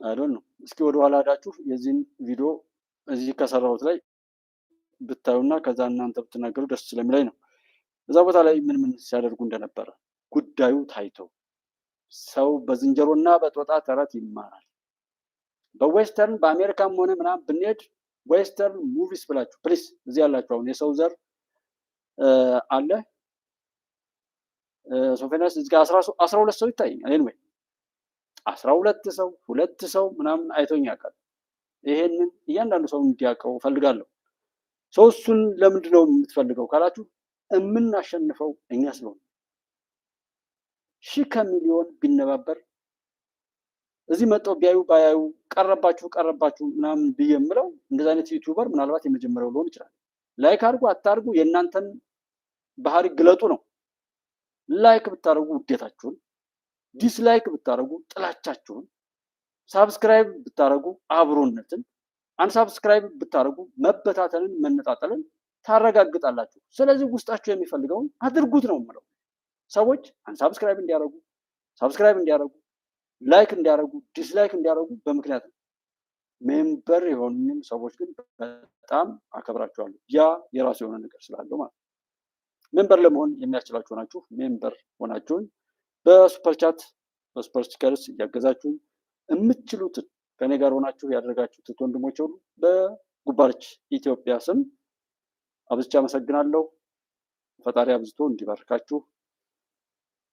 አይዶን ነው። እስኪ ወደ ኋላ ሄዳችሁ የዚህን ቪዲዮ እዚህ ከሰራሁት ላይ ብታዩና ከዛ እናንተ ብትናገሩ ደስ ስለሚለኝ ነው። እዛ ቦታ ላይ ምን ሲያደርጉ እንደነበረ ጉዳዩ ታይቶ ሰው በዝንጀሮና በጦጣ ተረት ይማራል። በዌስተርን በአሜሪካም ሆነ ምናምን ብንሄድ ዌስተርን ሙቪስ ብላችሁ ፕሊስ እዚህ ያላችሁ አሁን የሰው ዘር አለ ሶፊያስ እዚህ ጋር 12 ሰው ይታየኛል። ኤኒዌይ 12 ሰው 2 ሰው ምናምን አይቶኝ ያውቃል። ይሄንን እያንዳንዱ ሰው እንዲያውቀው ፈልጋለሁ። ሰው እሱን ለምንድን ነው የምትፈልገው ካላችሁ የምናሸንፈው እኛ ስለሆነ ሺህ ከሚሊዮን ቢነባበር እዚህ መጥተው ቢያዩ ባያዩ ቀረባችሁ ምናምን ብዬ የምለው እንደዚህ አይነት ዩቲዩበር ምናልባት የመጀመሪያው ሊሆን ይችላል። ላይክ አድርጉ አታርጉ የእናንተን ባህሪ ግለጡ ነው። ላይክ ብታደርጉ ውዴታችሁን፣ ዲስላይክ ብታደርጉ ጥላቻችሁን፣ ሳብስክራይብ ብታደርጉ አብሮነትን፣ አንሳብስክራይብ ብታደርጉ መበታተንን መነጣጠልን ታረጋግጣላችሁ። ስለዚህ ውስጣችሁ የሚፈልገውን አድርጉት ነው የምለው። ሰዎች አንሳብስክራይብ እንዲያደርጉ፣ ሳብስክራይብ እንዲያደርጉ፣ ላይክ እንዲያደርጉ፣ ዲስላይክ እንዲያደርጉ በምክንያት ነው። ሜምበር የሆኑኝም ሰዎች ግን በጣም አከብራቸዋለሁ። ያ የራሱ የሆነ ነገር ስላለው ማለት ነው። ሜምበር ለመሆን የሚያስችላችሁ ናችሁ። ሜምበር ሆናችሁን በሱፐር ቻት በሱፐር ስቲከርስ እያገዛችሁ የምትችሉትን ከኔ ጋር ሆናችሁ ያደረጋችሁት ወንድሞች ሁሉ በጉባርች ኢትዮጵያ ስም አብዝቼ አመሰግናለሁ። ፈጣሪ አብዝቶ እንዲባርካችሁ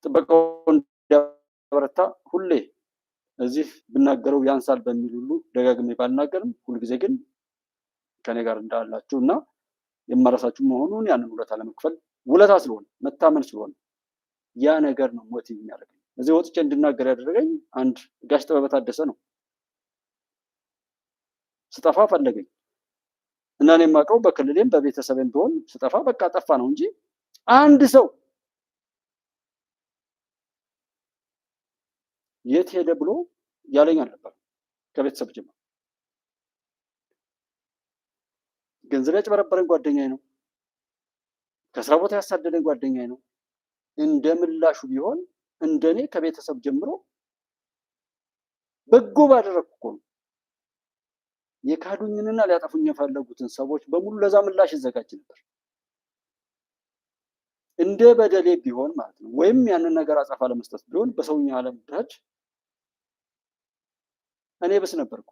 ጥበቃው እንዲያበረታ ሁሌ እዚህ ብናገረው ያንሳል በሚል ሁሉ ደጋግሜ ባልናገርም ሁልጊዜ ግን ከኔ ጋር እንዳላችሁ እና የማረሳችሁ መሆኑን ያንን ውለታ ለመክፈል ውለታ ስለሆነ መታመን ስለሆነ ያ ነገር ነው ሞቲቭ የሚያደርገኝ። እዚህ ወጥቼ እንድናገር ያደረገኝ አንድ ጋሽ ጥበበ ታደሰ ነው። ስጠፋ ፈለገኝ እና እኔ የማውቀው በክልሌም በቤተሰቤም ቢሆን ስጠፋ በቃ ጠፋ ነው እንጂ አንድ ሰው የት ሄደ ብሎ ያለኝ አልነበረም። ከቤተሰብ ጀምሮ ገንዘብ ያጭበረበረኝ ጓደኛዬ ነው። ከስራ ቦታ ያሳደደኝ ጓደኛዬ ነው። እንደ ምላሹ ቢሆን እንደኔ ከቤተሰብ ጀምሮ በጎ ባደረኩ እኮ ነው የካዱኝንና ሊያጠፉኝ የፈለጉትን ሰዎች በሙሉ ለዛ ምላሽ ይዘጋጅ ነበር። እንደ በደሌ ቢሆን ማለት ነው፣ ወይም ያንን ነገር አጸፋ ለመስጠት ቢሆን በሰውኛ ዓለም ብራጅ እኔ ብስ ነበርኩ።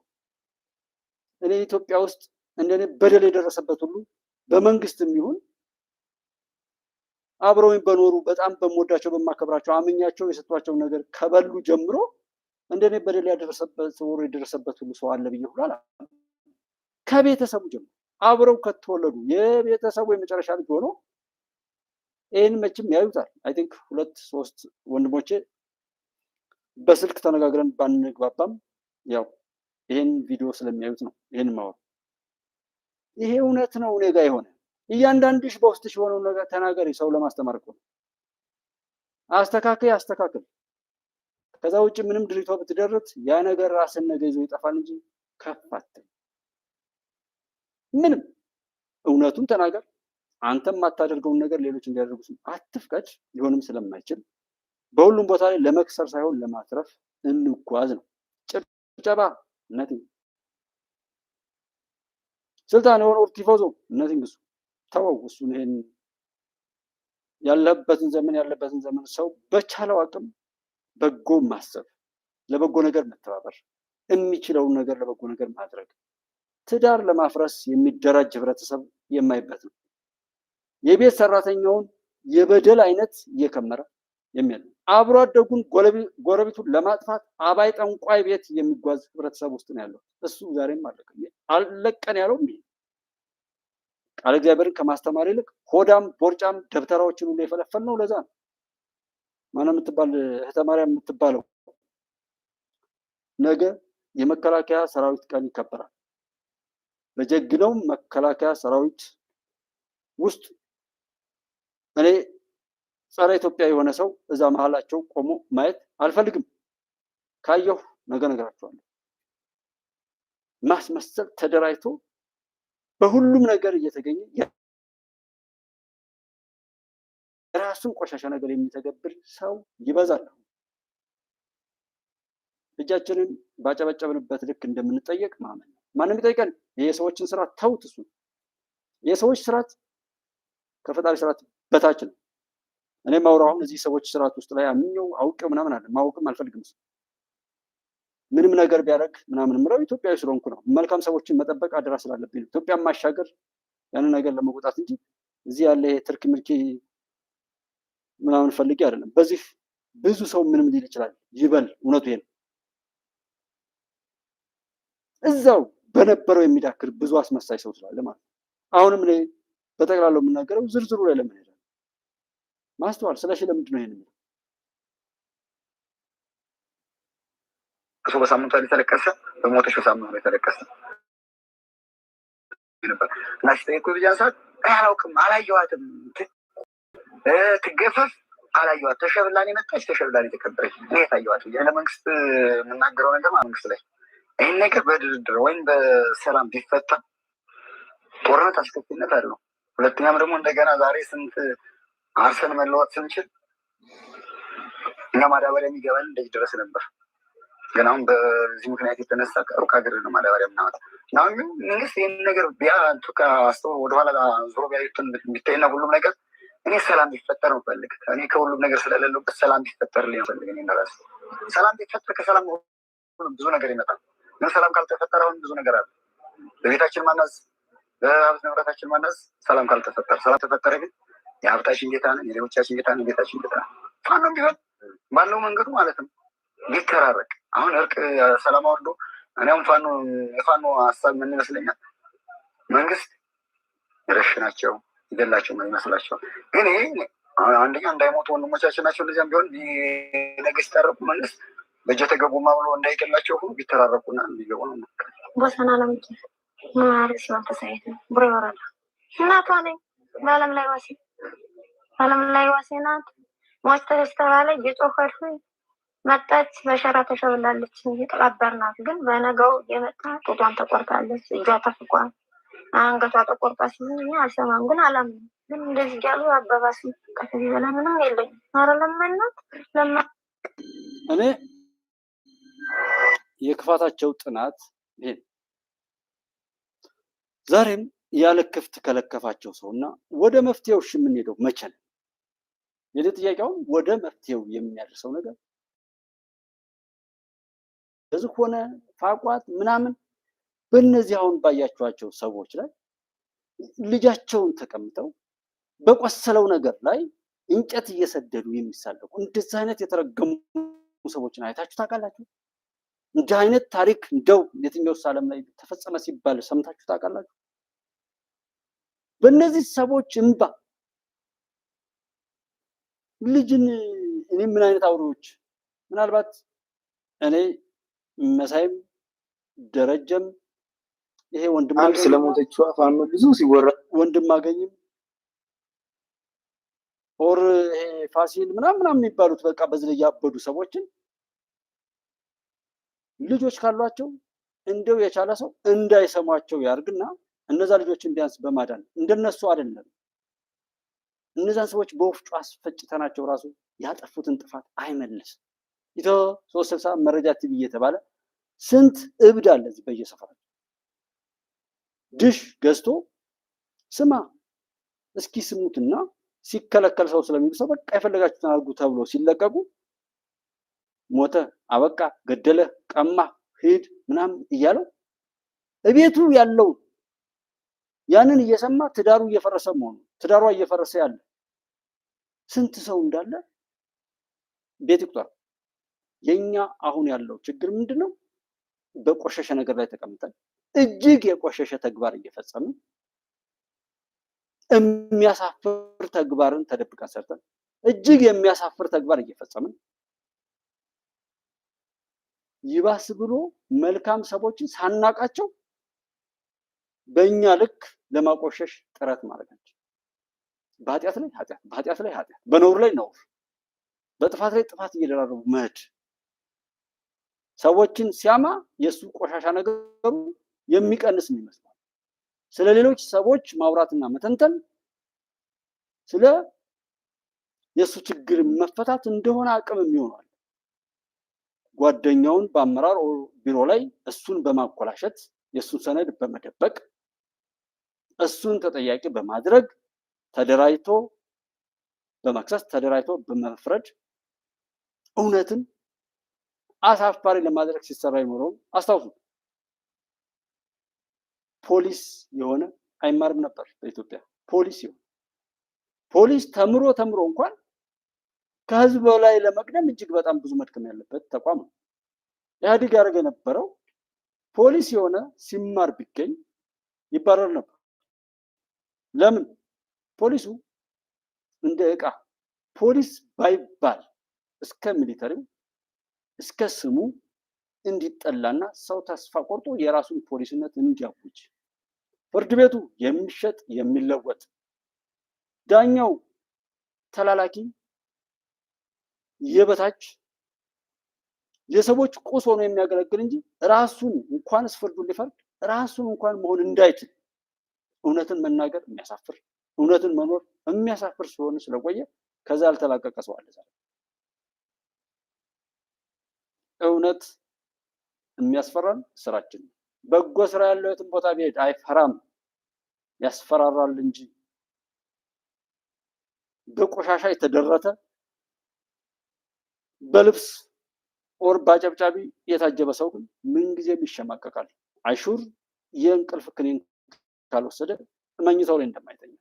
እኔ ኢትዮጵያ ውስጥ እንደኔ በደል የደረሰበት ሁሉ በመንግስትም ይሁን አብረውኝ በኖሩ በጣም በመወዳቸው በማከብራቸው አምኛቸው የሰጧቸው ነገር ከበሉ ጀምሮ እንደኔ በደል ያደረሰበት ወሮ የደረሰበት ሁሉ ሰው አለ ብዬ ሁሉ አላምንም። ከቤተሰቡ ጀምሮ አብረው ከተወለዱ የቤተሰቡ የመጨረሻ ልጅ ሆኖ ይህን መቼም ያዩታል። አይ ቲንክ 2-3 ወንድሞቼ በስልክ ተነጋግረን ባንግባባም ያው ይሄን ቪዲዮ ስለሚያዩት ነው ይሄን ማወቅ። ይሄ እውነት ነው እኔ ጋር የሆነ እያንዳንድሽ በውስጥሽ የሆነው ነገር ተናገሪ። ሰው ለማስተማር እኮ አስተካክል። ከዛ ውጭ ምንም ድሪቶ ብትደርት ያ ነገር ራስን ነገ ይዞ ይጠፋል እንጂ ከፋት ምንም እውነቱን ተናገር። አንተም የማታደርገውን ነገር ሌሎች እንዲያደርጉት አትፍቀድ። ሊሆንም ስለማይችል በሁሉም ቦታ ላይ ለመክሰር ሳይሆን ለማትረፍ እንጓዝ ነው። ጭብጨባ ነቲንግ፣ ስልጣን የሆነ ቲፎዞ ነቲንግ። እሱ ተወው። እሱን ይሄን ያለበትን ዘመን ሰው በቻለው አቅም በጎ ማሰብ፣ ለበጎ ነገር መተባበር፣ የሚችለውን ነገር ለበጎ ነገር ማድረግ። ትዳር ለማፍረስ የሚደራጅ ህብረተሰብ የማይበት ነው። የቤት ሰራተኛውን የበደል አይነት እየከመረ የሚል አብሮ አደጉን ጎረቤቱን ለማጥፋት አባይ ጠንቋይ ቤት የሚጓዝ ህብረተሰብ ውስጥ ነው ያለው። እሱ ዛሬም አለቀን ያለው ቃል እግዚአብሔርን ከማስተማር ይልቅ ሆዳም ቦርጫም ደብተራዎችን ሁሉ የፈለፈል ነው። ለዛ ነው ማነው የምትባል እህተ ማርያም የምትባለው ነገ የመከላከያ ሰራዊት ቀን ይከበራል። በጀግናው መከላከያ ሰራዊት ውስጥ እኔ ጸረ ኢትዮጵያ የሆነ ሰው እዛ መሀላቸው ቆሞ ማየት አልፈልግም። ካየሁ ነገ እነግራቸዋለሁ። ማስመሰል ተደራጅቶ በሁሉም ነገር እየተገኘ የራሱን ቆሻሻ ነገር የሚተገብር ሰው ይበዛል። እጃችንን ባጨበጨብንበት ልክ እንደምንጠየቅ ማመን ነው። ማንም ይጠይቀን የሰዎችን ስራ ተውት። እሱ የሰዎች ስራት ከፈጣሪ ስራት በታች ነው። እኔ ማውራው አሁን እዚህ ሰዎች ስራት ውስጥ ላይ አምኜው አውቄው ምናምን አለ ማወቅም አልፈልግም። ምንም ነገር ቢያደርግ ምናምን ምረው ኢትዮጵያዊ ስለሆንኩ ነው። መልካም ሰዎችን መጠበቅ አደራ ስላለብኝ ነው። ኢትዮጵያን ማሻገር ያንን ነገር ለመቆጣት እንጂ እዚህ ያለ ትርክ ምርኪ ምናምን ፈልጌ አይደለም። በዚህ ብዙ ሰው ምንም ሊል ይችላል ይበል፣ እውነቱ ይሄ ነው። እዛው በነበረው የሚዳክር ብዙ አስመሳይ ሰው ስላለ ማለት ነው። አሁንም እኔ በጠቅላላው የምናገረው ዝርዝሩ ላይ ለምን ሄዳል ማስተዋል ስለሽ ለምንድን ነው ይሄን የሚለው እሱ በሳምንቱ የተለቀሰ በሞተሽ በሳምንቱ የተለቀሰ ነበር እና ሲጠይቁ ብቻ ሰዓት አያውቅም፣ አላየኋትም፣ ትገፈፍ አላየኋት፣ ተሸብላን የመጣች ተሸብላን የተቀበለች እኔ ታየኋት። ለመንግስት የምናገረው ነገር መንግስት ላይ ይህን ነገር በድርድር ወይም በሰላም ቢፈታ ጦርነት አስከፊነት አለው። ሁለተኛም ደግሞ እንደገና ዛሬ ስንት አርሰን መለወጥ ስንችል እኛ ማዳበሪያ የሚገባን እንደዚህ ድረስ ነበር። ግን አሁን በዚህ ምክንያት የተነሳ ሩቅ ሀገር ነው ማዳበሪያ የምናመጣ። አሁን ግን መንግስት ይህን ነገር ቢያንቱ ከአስተው ወደኋላ ዞሮ ቢያዩትን ቢታይና ሁሉም ነገር እኔ ሰላም ቢፈጠር ነው ፈልግ። እኔ ከሁሉም ነገር ስለሌለበት ሰላም ቢፈጠር ልኝ ፈልግ። እኔ ራስ ሰላም ቢፈጠር ከሰላም ብዙ ነገር ይመጣል። ግን ሰላም ካልተፈጠረ አሁን ብዙ ነገር አለ። በቤታችን ማናዝ፣ በሀብት ንብረታችን ማናዝ ሰላም ካልተፈጠረ። ሰላም ተፈጠረ ግን የሀብታችን ጌታ ነን፣ የሌሎቻችን ጌታ ነን፣ ቤታችን ጌታ ነን። ፋኖም ቢሆን ባለው መንገዱ ማለት ነው ቢተራረቅ። አሁን እርቅ ሰላም አወርዶ እኔ አሁን የፋኖ ሀሳብ ምን ይመስለኛል መንግስት ይረሽናቸው ይገላቸው ነው ይመስላቸው። ግን ይሄ አንደኛ እንዳይሞቱ ወንድሞቻችን ናቸው። እንደዚያም ቢሆን ነገ ሲታረቁ መንግስት በጀተ ገቡማ ብሎ እንዳይገላቸው ሁሉ ቢተራረቁና እንዲገቡ ነው። ቦሰና ለምጭ ማሪ ሲሆን ተሳይት ነው ብሮ ወራላ እናቷ ነኝ በዓለም ላይ ዋሴ ናት። ሞተረስ ተባለ እየጮኸድኩኝ መጣች በሸራ ተሸብላለች እየተቀበርናት፣ ግን በነገው የመጣ ጡቷን ተቆርጣለች፣ እጇ ተፍቋል፣ አንገቷ ተቆርጣ ሲሆን እኔ አልሰማም ግን አላምንም። ግን እንደዚህ ያሉ አባባሲ ከዚህ በላይ ምንም የለኝም። ኧረ ለመናት ለማ እኔ የክፋታቸው ጥናት ይሄ ዛሬም ያለ ክፍት ከለከፋቸው ሰውና ወደ መፍትሄው የምንሄደው መቼ ነው? የኔ ጥያቄውን ወደ መፍትሄው የሚያደርሰው ነገር እዚህ ሆነ ፋቋት ምናምን በእነዚህ አሁን ባያችኋቸው ሰዎች ላይ ልጃቸውን ተቀምጠው በቆሰለው ነገር ላይ እንጨት እየሰደዱ የሚሳለቁ እንደዚህ አይነት የተረገሙ ሰዎችን አይታችሁ ታውቃላችሁ? እንዲህ አይነት ታሪክ እንደው የትኛው ዓለም ላይ ተፈጸመ ሲባል ሰምታችሁ ታውቃላችሁ? በእነዚህ ሰዎች እንባ ልጅን እኔ ምን አይነት አውሬዎች ምናልባት እኔ መሳይም ደረጀም ይሄ ወንድም አንድ ስለሞተችው ፋኖ ብዙ ሲወራ ወንድም አገኝም ኦር ይሄ ፋሲል ምናምን የሚባሉት በቃ በዚህ ላይ ያበዱ ሰዎችን ልጆች ካሏቸው እንደው የቻለ ሰው እንዳይሰሟቸው ያርግና እነዛ ልጆችን ቢያንስ በማዳን እንደነሱ አይደለም እነዛን ሰዎች በወፍጮ አስፈጭተናቸው ራሱ ያጠፉትን ጥፋት አይመልስም። ኢትዮ 360 መረጃ ቲቪ እየተባለ ስንት እብድ አለ እዚህ በየሰፈራቸው ድሽ ገዝቶ ስማ እስኪ ስሙትና ሲከለከል ሰው ስለሚብሰው በቃ የፈለጋችሁትን አድርጉ ተብሎ ሲለቀቁ ሞተ፣ አበቃ፣ ገደለ፣ ቀማ፣ ሂድ ምናምን እያለው እቤቱ ያለው ያንን እየሰማ ትዳሩ እየፈረሰ መሆኑ ትዳሯ እየፈረሰ ያለ ስንት ሰው እንዳለ ቤት ይቁጠር። የኛ አሁን ያለው ችግር ምንድነው? በቆሸሸ ነገር ላይ ተቀምጠን እጅግ የቆሸሸ ተግባር እየፈጸምን የሚያሳፍር ተግባርን ተደብቀን ሰርተን እጅግ የሚያሳፍር ተግባር እየፈጸምን ይባስ ብሎ መልካም ሰዎችን ሳናቃቸው በእኛ ልክ ለማቆሸሽ ጥረት ማድረጋችን በኃጢአት ላይ ኃጢአት፣ በኃጢአት ላይ ኃጢአት፣ በነውር ላይ ነውር፣ በጥፋት ላይ ጥፋት እየደራረቡ መሄድ ሰዎችን ሲያማ የእሱ ቆሻሻ ነገሩ የሚቀንስ ይመስላል። ስለ ሌሎች ሰዎች ማውራትና መተንተን ስለ የእሱ ችግር መፈታት እንደሆነ አቅም የሚሆናል። ጓደኛውን በአመራር ቢሮ ላይ እሱን በማኮላሸት የእሱን ሰነድ በመደበቅ እሱን ተጠያቂ በማድረግ ተደራጅቶ በመክሰስ ተደራጅቶ በመፍረድ እውነትን አሳፋሪ ለማድረግ ሲሰራ ይኖረውን አስታውሱ። ፖሊስ የሆነ አይማርም ነበር በኢትዮጵያ። ፖሊስ ተምሮ እንኳን ከህዝብ ላይ ለመቅደም እጅግ በጣም ብዙ መድከም ያለበት ተቋም ነው። ኢህአዴግ ያደረገ የነበረው ፖሊስ የሆነ ሲማር ቢገኝ ይባረር ነበር። ለምን? ፖሊሱ እንደ ዕቃ ፖሊስ ባይባል እስከ ሚሊተሪው እስከ ስሙ እንዲጠላና ሰው ተስፋ ቆርጦ የራሱን ፖሊስነት እንዲያውጅ ፍርድ ቤቱ የሚሸጥ የሚለወጥ ዳኛው ተላላኪ የበታች የሰዎች ቁስ ሆኖ የሚያገለግል እንጂ ራሱን እንኳንስ ፍርዱን ሊፈርድ ራሱን እንኳን መሆን እንዳይችል እውነትን መናገር የሚያሳፍር እውነትን መኖር የሚያሳፍር ስለሆነ ስለቆየ ከዛ ያልተላቀቀ ሰው አለ። እውነት የሚያስፈራን ስራችን ነው። በጎ ስራ ያለው የትም ቦታ ቢሄድ አይፈራም፣ ያስፈራራል እንጂ በቆሻሻ የተደረተ በልብስ ኦር ባጨብጫቢ የታጀበ ሰው ግን ምንጊዜም ይሸማቀቃል። አይሹር የእንቅልፍ ክኒን ካልወሰደ መኝታው ላይ እንደማይተኛ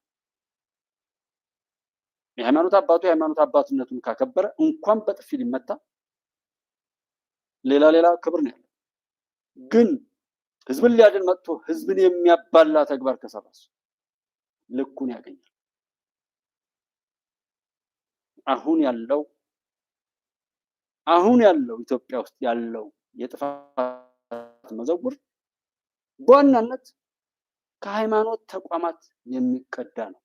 የሃይማኖት አባቱ የሃይማኖት አባትነቱን ካከበረ እንኳን በጥፊ ሊመታ ሌላ ክብር ነው ያለው። ግን ህዝብን ሊያድን መጥቶ ህዝብን የሚያባላ ተግባር ከሰራስ ልኩን ያገኛል። አሁን ያለው ኢትዮጵያ ውስጥ ያለው የጥፋት መዘውር በዋናነት ከሃይማኖት ተቋማት የሚቀዳ ነው።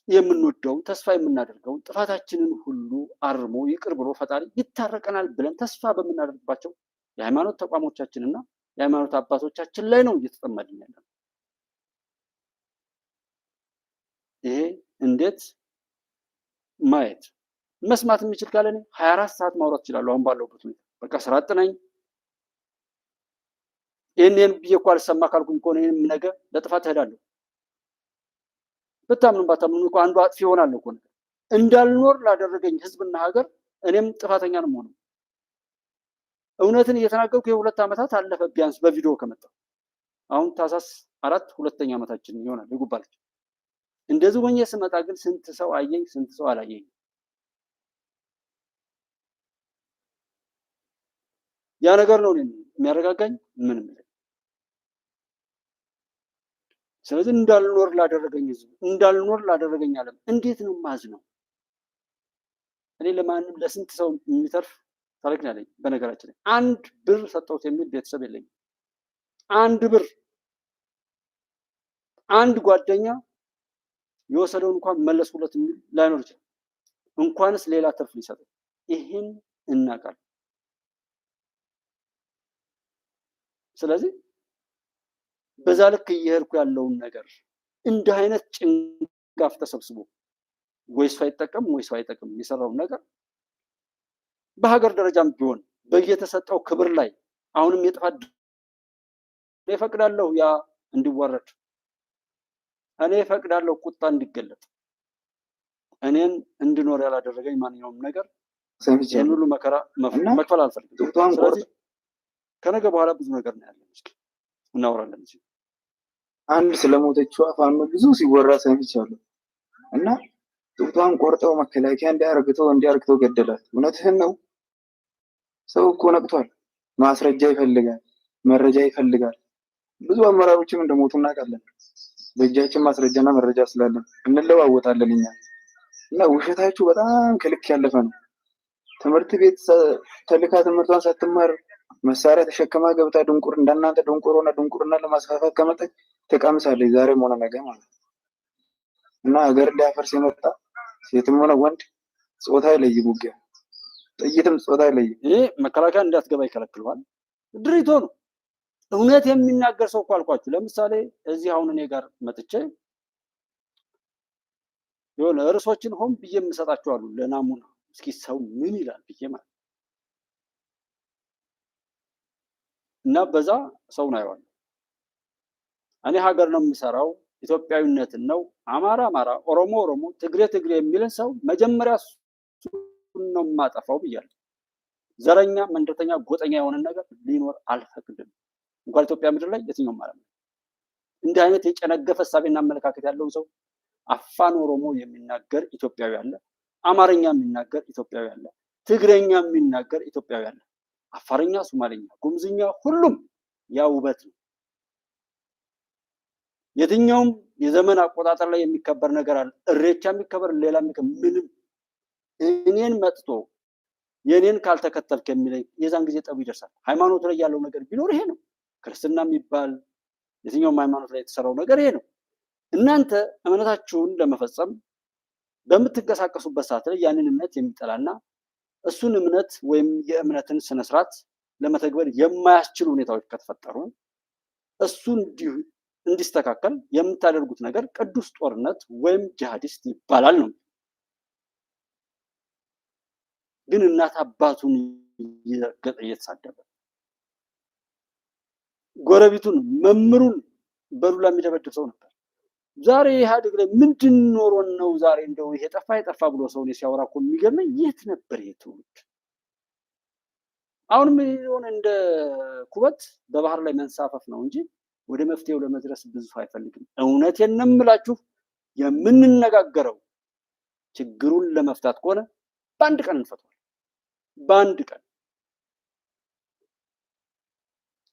የምንወደውን ተስፋ የምናደርገውን ጥፋታችንን ሁሉ አርሞ ይቅር ብሎ ፈጣሪ ይታረቀናል ብለን ተስፋ በምናደርግባቸው የሃይማኖት ተቋሞቻችንና የሃይማኖት አባቶቻችን ላይ ነው እየተጠመድን ያለነው። ይሄ እንዴት ማየት መስማት የሚችል ካለ 24 ሰዓት ማውራት ይችላሉ። አሁን ባለውበት ሁኔታ በቃ ስራ አጥ ነኝ ይሄን ብዬ እኮ አልሰማ ካልኩኝ እኮ እኔም ነገ ለጥፋት እሄዳለሁ። በታምኑ ባታምኑ እኮ አንዱ አጥፊ ይሆናል እኮ ነገር እንዳልኖር ላደረገኝ ህዝብና ሀገር እኔም ጥፋተኛ ነው የምሆነው። እውነትን እየተናገርኩ የ2 ዓመታት አለፈ ቢያንስ በቪዲዮ ከመጣሁ አሁን ታህሳስ 4 2ኛ ዓመታችን ይሆናል ይጉባል። እንደዚህ ሆኜ ስመጣ ግን ስንት ሰው አየኝ ስንት ሰው አላየኝ። ያ ነገር ነው የሚያረጋጋኝ ምንም ነገር። ስለዚህ እንዳልኖር ላደረገኝ ህዝብ እንዳልኖር ላደረገኝ ዓለም እንዴት ነው ማዝነው? እኔ ለማንም ለስንት ሰው የሚተርፍ ታሪክ ነው ያለኝ። በነገራችን ላይ 1 ብር ሰጠሁት የሚል ቤተሰብ የለኝም። 1 ብር 1 ጓደኛ የወሰደውን እንኳን መለስኩለት የሚል ላይኖር ይችላል። እንኳንስ ሌላ ትርፍ ሊሰጠው። ይሄን እናውቃለን። ስለዚህ በዛ ልክ እየሄድኩ ያለውን ነገር እንደ አይነት ጭንጋፍ ተሰብስቦ ወይ ሰው አይጠቀም ወይ ሰው አይጠቅም የሰራውን ነገር በሀገር ደረጃም ቢሆን በየተሰጠው ክብር ላይ አሁንም የጥፋት እኔ ፈቅዳለሁ ያ እንዲወረድ፣ እኔ ፈቅዳለሁ ቁጣ እንዲገለጥ። እኔን እንድኖር ያላደረገኝ ማንኛውም ነገር ይህን ሁሉ መከራ መክፈል አልፈልግም። ስለዚህ ከነገ በኋላ ብዙ ነገር ነው ያለን፣ እስኪ እናወራለን። አንድ ስለሞተችዋ ፋኖ ብዙ ሲወራ ሰምቻለሁ እና ጡቷን ቆርጠው መከላከያ እንዲያርግተው ገደላት። እውነትህን ነው። ሰው እኮ ነቅቷል። ማስረጃ ይፈልጋል፣ መረጃ ይፈልጋል። ብዙ አመራሮችም እንደሞቱ እናውቃለን። በእጃችን ማስረጃና መረጃ ስላለን እንለዋወጣለን እኛ እና ውሸታችሁ በጣም ከልክ ያለፈ ነው። ትምህርት ቤት ተልካ ትምህርቷን ሳትማር መሳሪያ ተሸክማ ገብታ እንደናንተ ድንቁርና ለማስፋፋት ከመጣች ተቃምሳለች፣ ዛሬም ሆነ ነገ ማለት ነው። እና ሀገር ሊያፈርስ የመጣ ሴትም ሆነ ወንድ ጾታ አይለይም፣ ውጊያ ጥይትም ጾታ አይለይም። ይሄ መከላከያ እንዳትገባ ይከለክለዋል። ድሪቶ ነው። እውነት የሚናገር ሰው እኮ አልኳችሁ። ለምሳሌ እዚህ አሁን እኔ ጋር መጥቼ የሆነ ርዕሶችን ሆን ብዬ የምሰጣቸው አሉ ለናሙና፣ እስኪ ሰው ምን ይላል ብዬ ማለት እና በዛ ሰው ነው አይዋል። እኔ ሀገር ነው የምሰራው፣ ኢትዮጵያዊነትን ነው። አማራ ኦሮሞ ትግሬ የሚልን ሰው መጀመሪያ ነው የማጠፋው ብያለሁ። ዘረኛ መንደርተኛ ጎጠኛ የሆነ ነገር ሊኖር አልፈቅድም። እንኳን ኢትዮጵያ ምድር ላይ የትኛውም ማለት ነው። እንዲህ አይነት የጨነገፈ ሀሳብና አመለካከት ያለው ሰው አፋን ኦሮሞ የሚናገር ኢትዮጵያዊ አለ፣ አማርኛ የሚናገር ኢትዮጵያዊ አለ፣ ትግረኛ የሚናገር ኢትዮጵያዊ አለ፣ አፋርኛ፣ ሶማሌኛ፣ ጉምዝኛ ሁሉም ያ ውበት ነው። የትኛውም የዘመን አቆጣጠር ላይ የሚከበር ነገር አለ። እሬቻ የሚከበር ሌላ ምንም እኔን መጥቶ የኔን ካልተከተልክ የሚለኝ የዛን ጊዜ ጠቡ ይደርሳል። ሃይማኖት ላይ ያለው ነገር ቢኖር ይሄ ነው። ክርስትና የሚባል የትኛውም ሃይማኖት ላይ የተሰራው ነገር ይሄ ነው። እናንተ እምነታችሁን ለመፈጸም በምትንቀሳቀሱበት ሰዓት ላይ ያንን እምነት የሚጠላና እሱን እምነት ወይም የእምነትን ስነስርዓት ለመተግበር የማያስችሉ ሁኔታዎች ከተፈጠሩ እሱ እንዲስተካከል የምታደርጉት ነገር ቅዱስ ጦርነት ወይም ጂሃዲስት ይባላል ነው። ግን እናት አባቱን እየረገጠ እየተሳደበ ጎረቤቱን መምሩን በዱላ የሚደበድብ ሰው ነበር። ዛሬ ኢህአዴግ ላይ ምንድን ኖሮን ነው ዛሬ እንደው ይሄ ጠፋ ብሎ ሰው ሲያወራ እኮ የሚገርመኝ የት ነበር የትውልድ? አሁንም የሆነ እንደ ኩበት በባህር ላይ መንሳፈፍ ነው እንጂ ወደ መፍትሄው ለመድረስ ብዙ አይፈልግም። እውነቴን ነው የምላችሁ። የምንነጋገረው ችግሩን ለመፍታት ከሆነ በአንድ ቀን እንፈታዋለን። በአንድ ቀን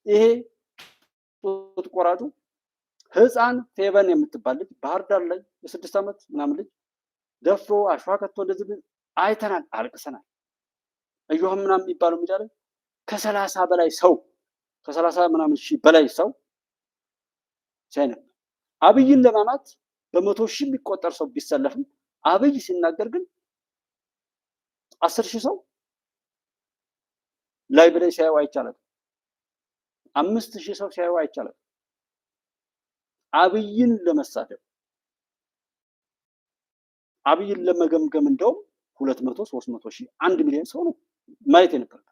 ይሄ ጡት ቆራጩ ህፃን ፌበን የምትባል ልጅ ባህር ዳር ላይ የ6 ዓመት ምናምን ልጅ ደፍሮ አሸዋ ከቶ እንደዚህ አይተናል፣ አልቅሰናል። እዮህ ምናምን የሚባለው ሜዳ ላይ ከ30 በላይ ሰው ከ30 ምናምን ሺህ በላይ ሰው ሳይነብ አብይን ለማማት በመቶ ሺህ የሚቆጠር ሰው ቢሰለፍም አብይ ሲናገር ግን 10,000 ሰው ላይ ብላይ ሲያዩ አይቻልም። 5,000 ሰው ሲያዩ አይቻልም። አብይን ለመሳደብ አብይን ለመገምገም እንደውም 200 300 ሺህ 1 ሚሊዮን ሰው ነው ማየት የነበረው።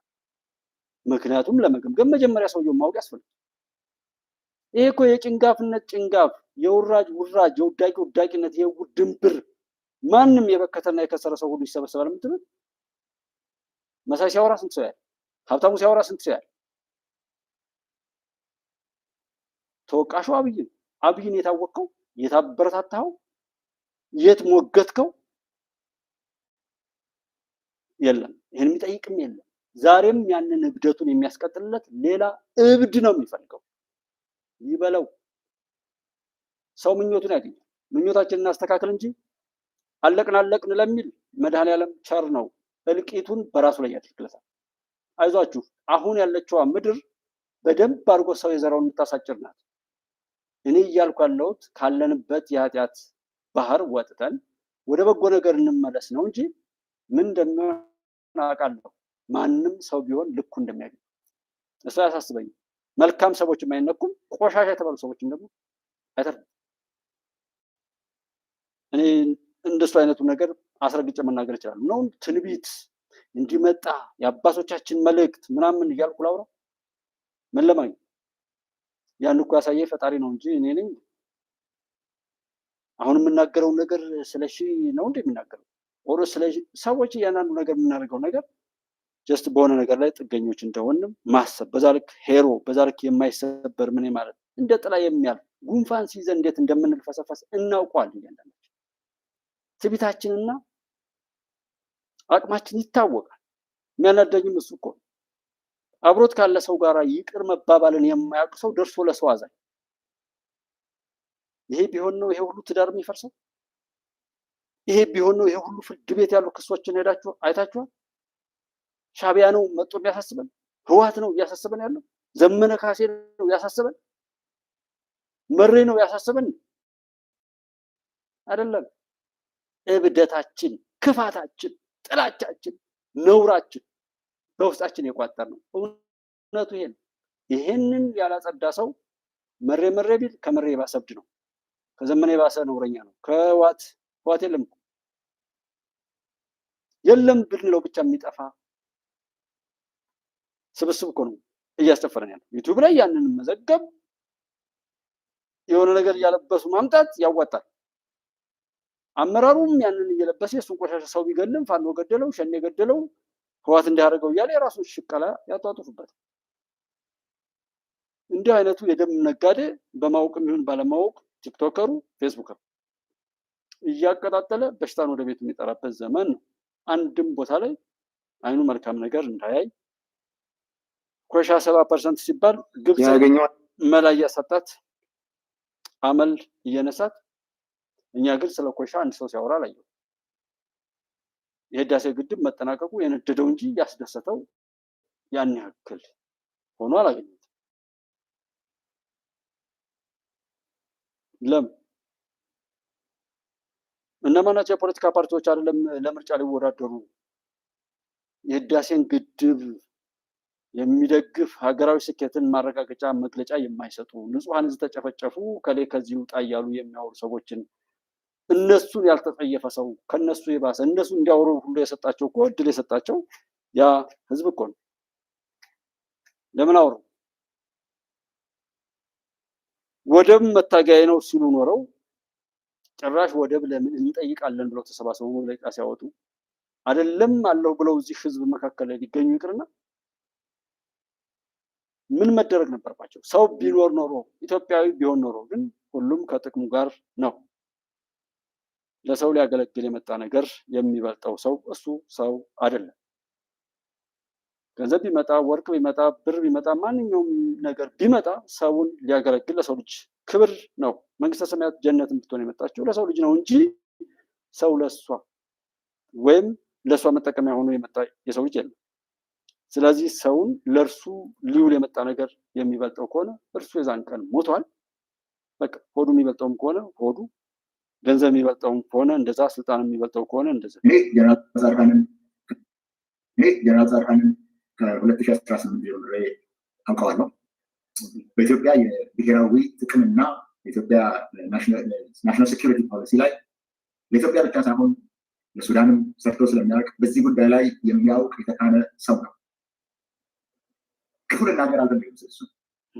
ምክንያቱም ለመገምገም መጀመሪያ ሰውየው ማወቅ ያስፈልጋል። ይሄ እኮ የጭንጋፍነት ጭንጋፍ፣ የውራጅ ውራጅ፣ የውዳቂ ውዳቂነት፣ የውድንብር ማንም የበከተና የከሰረ ሰው ሁሉ ይሰበሰባል የምትሉት መሳይ ሲያወራ ስንት ሰው ያለ? ሀብታሙ ሲያወራ ስንት ሰው ያለ? ተወቃሹ አብይን የታወቅከው የታበረታታው የት ሞገትከው? የለም። ይሄን የሚጠይቅም የለም። ዛሬም ያንን እብደቱን የሚያስቀጥልለት ሌላ እብድ ነው የሚፈልገው። ይበለው። ሰው ምኞቱን ያገኛል። ምኞታችንን እናስተካክል እንጂ አለቅን ለሚል መድኃኔዓለም ቸር ነው። እልቂቱን በራሱ ላይ ያድርግለታል። አይዟችሁ፣ አሁን ያለችዋ ምድር በደንብ አድርጎ ሰው የዘራውን የምታሳጭር ናት። እኔ እያልኩ ያለሁት ካለንበት የኃጢአት ባህር ወጥተን ወደ በጎ ነገር እንመለስ ነው እንጂ ምን እንደሚሆን አውቃለሁ። ማንም ሰው ቢሆን ልኩ እንደሚያገኝ እሱ አያሳስበኝም። መልካም ሰዎች የማይነኩም፣ ቆሻሻ የተባሉ ሰዎችም ደግሞ አይተርፉም። እኔ እንደሱ አይነቱ ነገር አስረግጬ መናገር ይችላል። ነው ትንቢት እንዲመጣ የአባቶቻችን መልእክት ምናምን እያልኩ ላውራ ምን ለማግኘት? ያን እኮ ያሳየ ፈጣሪ ነው እንጂ እኔ ነኝ። አሁን የምናገረው ነገር ስለሺ ነው እንደሚናገረው ኦሮ ስለሺ ሰዎች እያንዳንዱ ነገር የምናደርገው ነገር ጀስት በሆነ ነገር ላይ ጥገኞች እንደሆንም ማሰብ፣ በዛ ልክ ሄሮ፣ በዛ ልክ የማይሰበር ምን ማለት እንደ ጥላ የሚያልፍ ጉንፋን ሲይዘን እንዴት እንደምንልፈሰፈስ እናውቀዋለን። እያንዳንዳችን ትዕቢታችንና አቅማችን ይታወቃል። የሚያናደኝም እሱ እኮ አብሮት ካለ ሰው ጋር ይቅር መባባልን የማያውቅ ሰው ደርሶ ለሰው አዛኝ። ይሄ ቢሆን ነው ይሄ ሁሉ ትዳር የሚፈርሰው? ይሄ ቢሆን ነው ይሄ ሁሉ ፍርድ ቤት ያሉ ክሶችን ሄዳችሁ አይታችኋል? ሻቢያ ነው መጥቶ የሚያሳስበን? ህወሓት ነው እያሳስበን ያለው? ዘመነ ካሴ ነው ያሳስበን? መሬ ነው ያሳስበን? አይደለም። እብደታችን፣ ክፋታችን፣ ጥላቻችን፣ ነውራችን በውስጣችን የቋጠር ነው። እውነቱ ይሄን ይሄንን ያላጸዳ ሰው መሬ ቢል ከመሬ የባሰ እብድ ነው። ከዘመነ የባሰ ነውረኛ ነው። ከህወሓት የለም ብንለው ብቻ የሚጠፋ ስብስብ እኮ ነው እያስጨፈረን ያለው። ዩቲዩብ ላይ ያንን መዘገብ፣ የሆነ ነገር እያለበሱ ማምጣት ያዋጣል። አመራሩም ያንን እየለበሰ የሱን ቆሻሻ ሰው ቢገልም ፋኖ ገደለው፣ ሸኔ ገደለው፣ ህወሓት እንዲያደርገው እያለ የራሱን ሽቀላ ያጧጡፉበት። እንዲህ አይነቱ የደም ነጋዴ በማወቅም ይሁን ባለማወቅ ቲክቶከሩ፣ ፌስቡከሩ እያቀጣጠለ በሽታን ወደ ቤቱ የሚጠራበት ዘመን ነው። አንድም ቦታ ላይ አይኑ መልካም ነገር እንዳያይ ኮሻ 70% ሲባል ግብጽ መላ እያሳጣት አመል እየነሳት፣ እኛ ግን ስለ ኮሻ አንድ ሰው ሲያወራ አላየሁም። የህዳሴ ግድብ መጠናቀቁ የነደደው እንጂ ያስደሰተው ያን ያክል ሆኖ አላገኘሁትም። ለምን? እነማናቸው የፖለቲካ ፓርቲዎች አይደለም ለምርጫ ሊወዳደሩ የህዳሴን ግድብ የሚደግፍ ሀገራዊ ስኬትን ማረጋገጫ መግለጫ የማይሰጡ ንጹሃን ህዝብ ተጨፈጨፉ ከዚህ ውጣ እያሉ የሚያወሩ ሰዎችን እነሱን ያልተጠየፈ ሰው ከነሱ የባሰ እነሱ እንዲያወሩ ሁሉ የሰጣቸው እኮ እድል የሰጣቸው ያ ህዝብ እኮ ነው። ለምን አወሩ? ወደብ መታገያ ነው ሲሉ ኖረው ጭራሽ ወደብ ለምን እንጠይቃለን ብለው ተሰባስበው መግለጫ ሲያወጡ አይደለም አለው ብለው እዚህ ህዝብ መካከል ላይ ሊገኙ ይቅርና ምን መደረግ ነበርባቸው? ሰው ቢኖር ኖሮ ኢትዮጵያዊ ቢሆን ኖሮ ግን ሁሉም ከጥቅሙ ጋር ነው። ለሰው ሊያገለግል የመጣ ነገር የሚበልጠው ሰው እሱ ሰው አይደለም። ገንዘብ ቢመጣ፣ ወርቅ ቢመጣ፣ ብር ቢመጣ፣ ማንኛውም ነገር ቢመጣ ሰውን ሊያገለግል ለሰው ልጅ ክብር ነው። መንግስተ ሰማያት ጀነትን ብትሆን የመጣችው ለሰው ልጅ ነው እንጂ ሰው ለሷ ወይም ለሷ መጠቀሚያ ሆኖ የመጣ የሰው ልጅ የለም። ስለዚህ ሰውን ለእርሱ ሊውል የመጣ ነገር የሚበልጠው ከሆነ እርሱ የዛን ቀን ሞቷል። በቃ ሆዱ የሚበልጠውም ከሆነ ሆዱ፣ ገንዘብ የሚበልጠው ከሆነ እንደዛ፣ ስልጣን የሚበልጠው ከሆነ እንደዛ። እኔ ጀነራል ጻድቃንን ከ2018 ጀምሬ አውቀዋለሁ። በኢትዮጵያ የብሔራዊ ጥቅምና የኢትዮጵያ ናሽናል ሴኪሪቲ ፖሊሲ ላይ ለኢትዮጵያ ብቻ ሳይሆን ለሱዳንም ሰርቶ ስለሚያውቅ በዚህ ጉዳይ ላይ የሚያውቅ የተካነ ሰው ነው። ክፉ ልናገር አልፈልግም ስለሱ።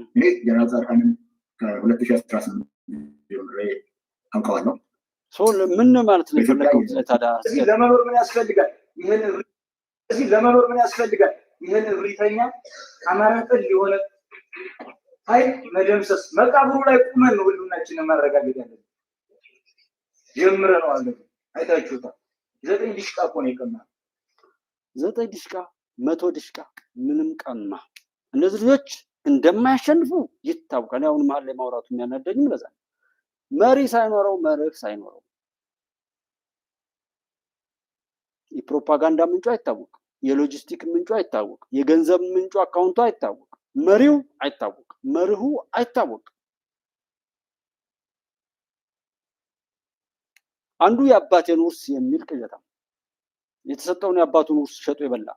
እኔ ጀነራል ጻድቃንን ከ2018 ጀምሬ አውቀዋለሁ። ምን ማለት ነው የፈለገው ታዲያ? ለመኖር ምን ያስፈልጋል? ለመኖር ምን ያስፈልጋል? ይህን እብሪተኛ አማራ ጠል የሆነ ኃይል መደምሰስ፣ መቃብሩ ላይ ቁመን ነው ሁሉናችንን ማረጋገጥ ያለብን። ጀምረነዋል። አይታችሁታል። 9 ዲሽቃ እኮ ነው የቀማው። 9 ዲሽቃ 100 ዲሽቃ ምንም ቀማ። እነዚህ ልጆች እንደማያሸንፉ ይታወቃል። አሁን መሀል ላይ ማውራቱ የሚያናደኝም ለዛ መሪ ሳይኖረው መርህ ሳይኖረው የፕሮፓጋንዳ ምንጩ አይታወቅ፣ የሎጂስቲክ ምንጩ አይታወቅ፣ የገንዘብ ምንጩ አካውንቱ አይታወቅ፣ መሪው አይታወቅ፣ መርሁ አይታወቅ። አንዱ የአባቴን ውርስ የሚል ቅዠታ የተሰጠውን የአባቱን ውርስ ሸጦ የበላ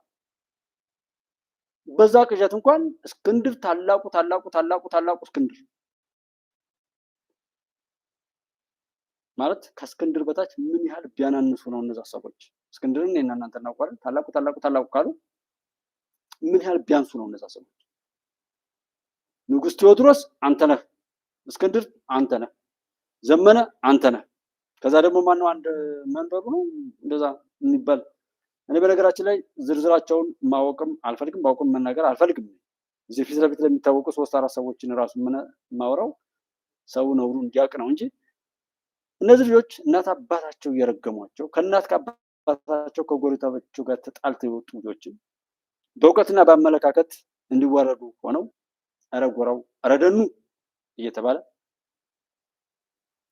በዛ ቅዠት እንኳን እስክንድር ታላቁ እስክንድር ማለት ከእስክንድር በታች ምን ያህል ቢያናንሱ ነው እነዛ ሰዎች? እስክንድርን እኔና እናንተ እናውቃለን። ታላቁ ካሉ ምን ያህል ቢያንሱ ነው እነዛ ሰዎች? ንጉስ ቴዎድሮስ አንተ ነህ፣ እስክንድር አንተ ነህ፣ ዘመነ አንተ ነህ። ከዛ ደግሞ ማነው አንድ መንበሩ ነው እንደዛ የሚባል። እኔ በነገራችን ላይ ዝርዝራቸውን ማወቅም አልፈልግም፣ ባውቅም መናገር አልፈልግም። እዚህ ፊት ለፊት ለሚታወቁ 3-4 ሰዎችን ራሱ ማውራው ሰው ነውሩ እንዲያውቅ ነው እንጂ እነዚህ ልጆች እናት አባታቸው እየረገሟቸው ከእናት ከአባታቸው ከጎረቤታቸው ጋር ተጣልተው የወጡ ልጆችን በእውቀትና በአመለካከት እንዲዋረዱ ሆነው ኧረ ጎራው ኧረ ደኑ እየተባለ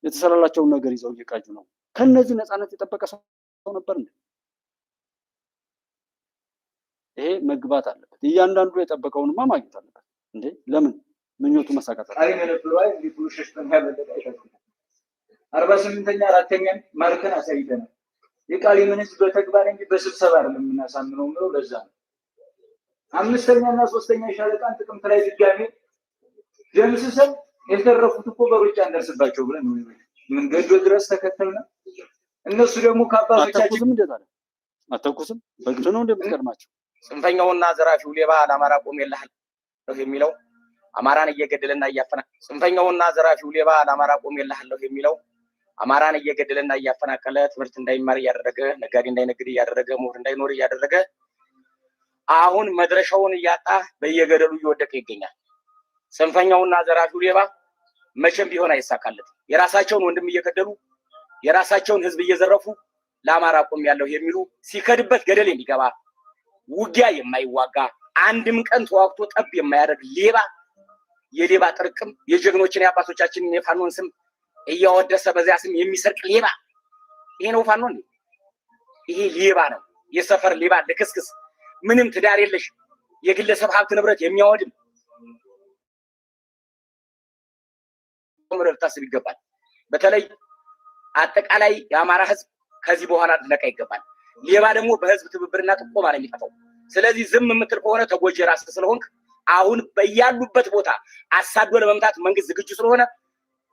የተሰራላቸውን ነገር ይዘው እየቃጁ ነው። ከነዚህ ነፃነት የጠበቀ ሰው ነበር እንዴ? ይሄ መግባት አለበት። እያንዳንዱ የጠበቀውንማ ማግኘት አለበት እንዴ? ለምን ምኞቱ መሳካት አለ? 48ኛ 4ኛን ማርከን አሳይተናል። የቃሊምን ህዝብ በተግባር እንጂ በስብሰባ አይደለም የምናሳምነው ነው። ለዛ ነው 5ኛና 3ኛ ሻለቃን ጥቅምት ላይ ድጋሜ ደምስሰን የተረፉት እኮ በሩጫ እንደርስባቸው ብለን ነው መንገዱ ድረስ ተከተልና እነሱ ደግሞ ከአባቶቻችን አተኩስም በግድ ነው እንደምትቀድማቸው። ጽንፈኛውና ዘራፊው ሌባ ለአማራ ቆሜልሃል የሚለው አማራን እየገደለና እያፈናቀለ ጽንፈኛውና ዘራፊው ሌባ ለአማራ ቆሜልሃል የሚለው አማራን እየገደለና እያፈናቀለ ትምህርት እንዳይማር እያደረገ ነጋዴ እንዳይነግድ እያደረገ ምሁር እንዳይኖር እያደረገ አሁን መድረሻውን እያጣ በየገደሉ እየወደቀ ይገኛል። ጽንፈኛውና ዘራፊው ሌባ መቼም ቢሆን አይሳካለትም። የራሳቸውን ወንድም እየገደሉ የራሳቸውን ህዝብ እየዘረፉ ለአማራ ቆሜያለሁ የሚሉ ሲከድበት ገደል የሚገባ ውጊያ የማይዋጋ አንድም ቀን ተዋግቶ ጠብ የማያደርግ ሌባ የሌባ ጥርቅም የጀግኖችን የአባቶቻችንን የፋኖን ስም እያወደሰ በዚያ ስም የሚሰርቅ ሌባ ይሄ ነው ፋኖ እንዴ? ይሄ ሌባ ነው። የሰፈር ሌባ ልክስክስ፣ ምንም ትዳር የለሽ የግለሰብ ሀብት ንብረት የሚያወድም ልታስብ ይገባል። በተለይ አጠቃላይ የአማራ ህዝብ ከዚህ በኋላ ልትነቃ ይገባል። ሌባ ደግሞ በህዝብ ትብብርና ጥቆማ ነው የሚጠፋው። ስለዚህ ዝም የምትል ከሆነ ተጎጂ ራስ ስለሆንክ አሁን በያሉበት ቦታ አሳዶ ለመምታት መንግስት ዝግጁ ስለሆነ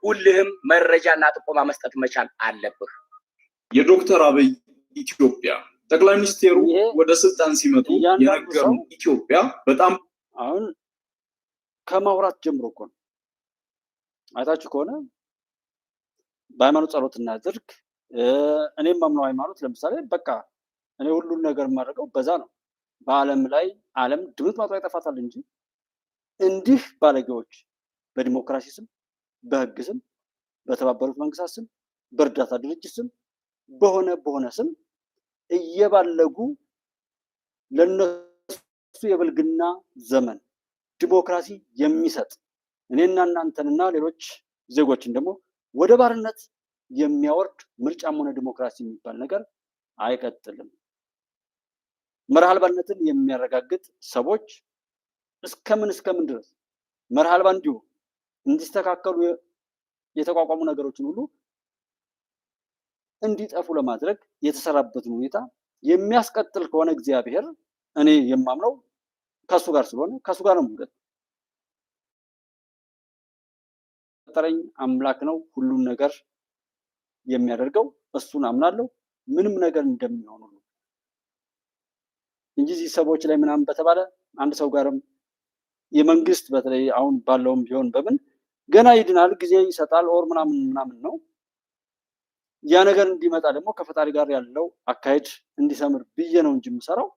ሁልህም መረጃና ጥቆማ መስጠት መቻል አለብህ። የዶክተር አብይ ኢትዮጵያ ጠቅላይ ሚኒስቴሩ ወደ ስልጣን ሲመጡ የነገሩን ኢትዮጵያ በጣም አሁን ከማውራት ጀምሮ እኮ ነው። አይታችሁ ከሆነ በሃይማኖት ጸሎት እናድርግ፣ እኔም ማምነው ሃይማኖት ለምሳሌ በቃ እኔ ሁሉን ነገር የማደርገው በዛ ነው። በዓለም ላይ ዓለም ድምጥ ማጥፋት ይጠፋታል እንጂ እንዲህ ባለጌዎች በዲሞክራሲ ስም፣ በህግ ስም፣ በተባበሩት መንግስታት ስም፣ በእርዳታ ድርጅት ስም በሆነ ስም እየባለጉ ለነሱ የብልግና ዘመን ዲሞክራሲ የሚሰጥ እኔና እናንተንና ሌሎች ዜጎችን ደግሞ ወደ ባርነት የሚያወርድ ምርጫም ሆነ ዲሞክራሲ የሚባል ነገር አይቀጥልም። መርህ አልባነትን የሚያረጋግጥ ሰዎች እስከምን ድረስ መርህ አልባ እንዲሁ እንዲስተካከሉ የተቋቋሙ ነገሮችን ሁሉ እንዲጠፉ ለማድረግ የተሰራበትን ሁኔታ የሚያስቀጥል ከሆነ እግዚአብሔር እኔ የማምነው ከሱ ጋር ስለሆነ ከሱ ጋር ነው ማለት ፈጠረኝ አምላክ ነው ሁሉን ነገር የሚያደርገው እሱን አምናለሁ ምንም ነገር እንደሚሆኑ እንጂ እዚህ ሰዎች ላይ ምናምን በተባለ አንድ ሰው ጋርም የመንግስት በተለይ አሁን ባለውም ቢሆን በምን ገና ይድናል ጊዜ ይሰጣል ኦር ምናምን ነው ያ ነገር እንዲመጣ ደግሞ ከፈጣሪ ጋር ያለው አካሄድ እንዲሰምር ብዬ ነው እንጂ የምሰራው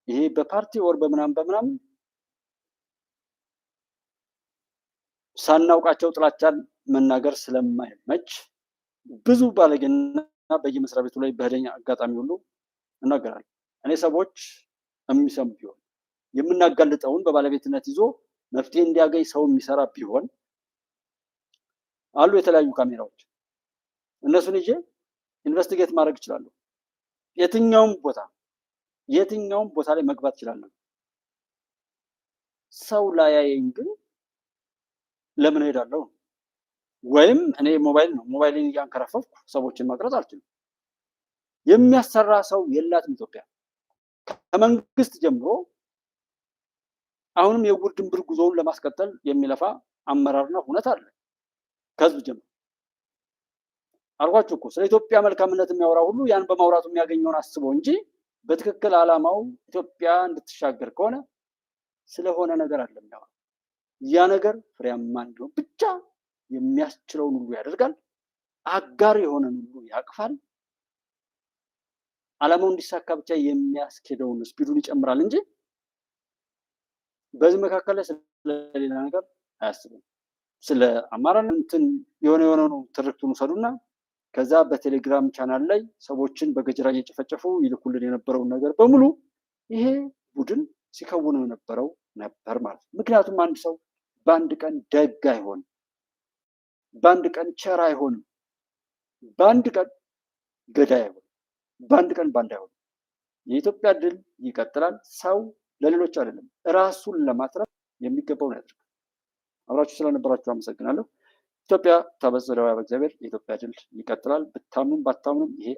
ይሄ በፓርቲ ኦር በምናምን ሳናውቃቸው ጥላቻን መናገር ስለማይመች ብዙ ባለገና በየመስሪያ ቤቱ ላይ በህደኛ አጋጣሚ ሁሉ እናገራለሁ እኔ ሰዎች የሚሰሙ ቢሆን የምናጋልጠውን በባለቤትነት ይዞ መፍትሄ እንዲያገኝ ሰው የሚሰራ ቢሆን አሉ የተለያዩ ካሜራዎች እነሱን ይዤ ኢንቨስቲጌት ማድረግ ይችላል የትኛውም ቦታ ላይ መግባት ይችላል ሰው ላይ ያየኝ ግን ለምን ሄዳለሁ ወይም እኔ ሞባይልን ያንከራፈፍኩ ሰዎችን ማቅረጽ አልችልም የሚያሰራ ሰው የላትም ኢትዮጵያ ከመንግስት ጀምሮ አሁንም የውር ድንብር ጉዞውን ለማስቀጠል የሚለፋ አመራርና ሁነት አለ ከህዝብ ጀምሮ አርጓችሁ እኮ ስለ ኢትዮጵያ መልካምነት የሚያወራ ሁሉ ያን በማውራቱ የሚያገኘውን አስቦ እንጂ በትክክል ዓላማው ኢትዮጵያ እንድትሻገር ከሆነ ስለሆነ ነገር አይደለም ያው ያ ነገር ፍሬያማ እንዲሆን ብቻ የሚያስችለውን ሁሉ ያደርጋል አጋር የሆነን ሁሉ ያቅፋል ዓላማው እንዲሳካ ብቻ የሚያስኬደውን ስፒዱን ይጨምራል እንጂ በዚህ መካከል ላይ ስለሌላ ነገር አያስብም ስለ አማራን እንትን የሆነ ነው ትርክቱን ሰዱና ከዛ በቴሌግራም ቻናል ላይ ሰዎችን በገጀራ እየጨፈጨፉ ይልኩልን የነበረው ነገር በሙሉ ይሄ ቡድን ሲከውነው የነበረው ነበር ማለት ምክንያቱም አንድ ሰው በአንድ ቀን ደግ አይሆንም በአንድ ቀን ቸር አይሆንም በአንድ ቀን ገዳይ አይሆንም በአንድ ቀን ባንዳ አይሆንም የኢትዮጵያ ድል ይቀጥላል ሰው ለሌሎች አይደለም ራሱን ለማትረፍ የሚገባውን ያድርግ አብራችሁ ስለነበራችሁ አመሰግናለሁ ኢትዮጵያ ተበጽደዋ በእግዚአብሔር የኢትዮጵያ ድል ይቀጥላል ብታምኑም ባታምኑም ይሄ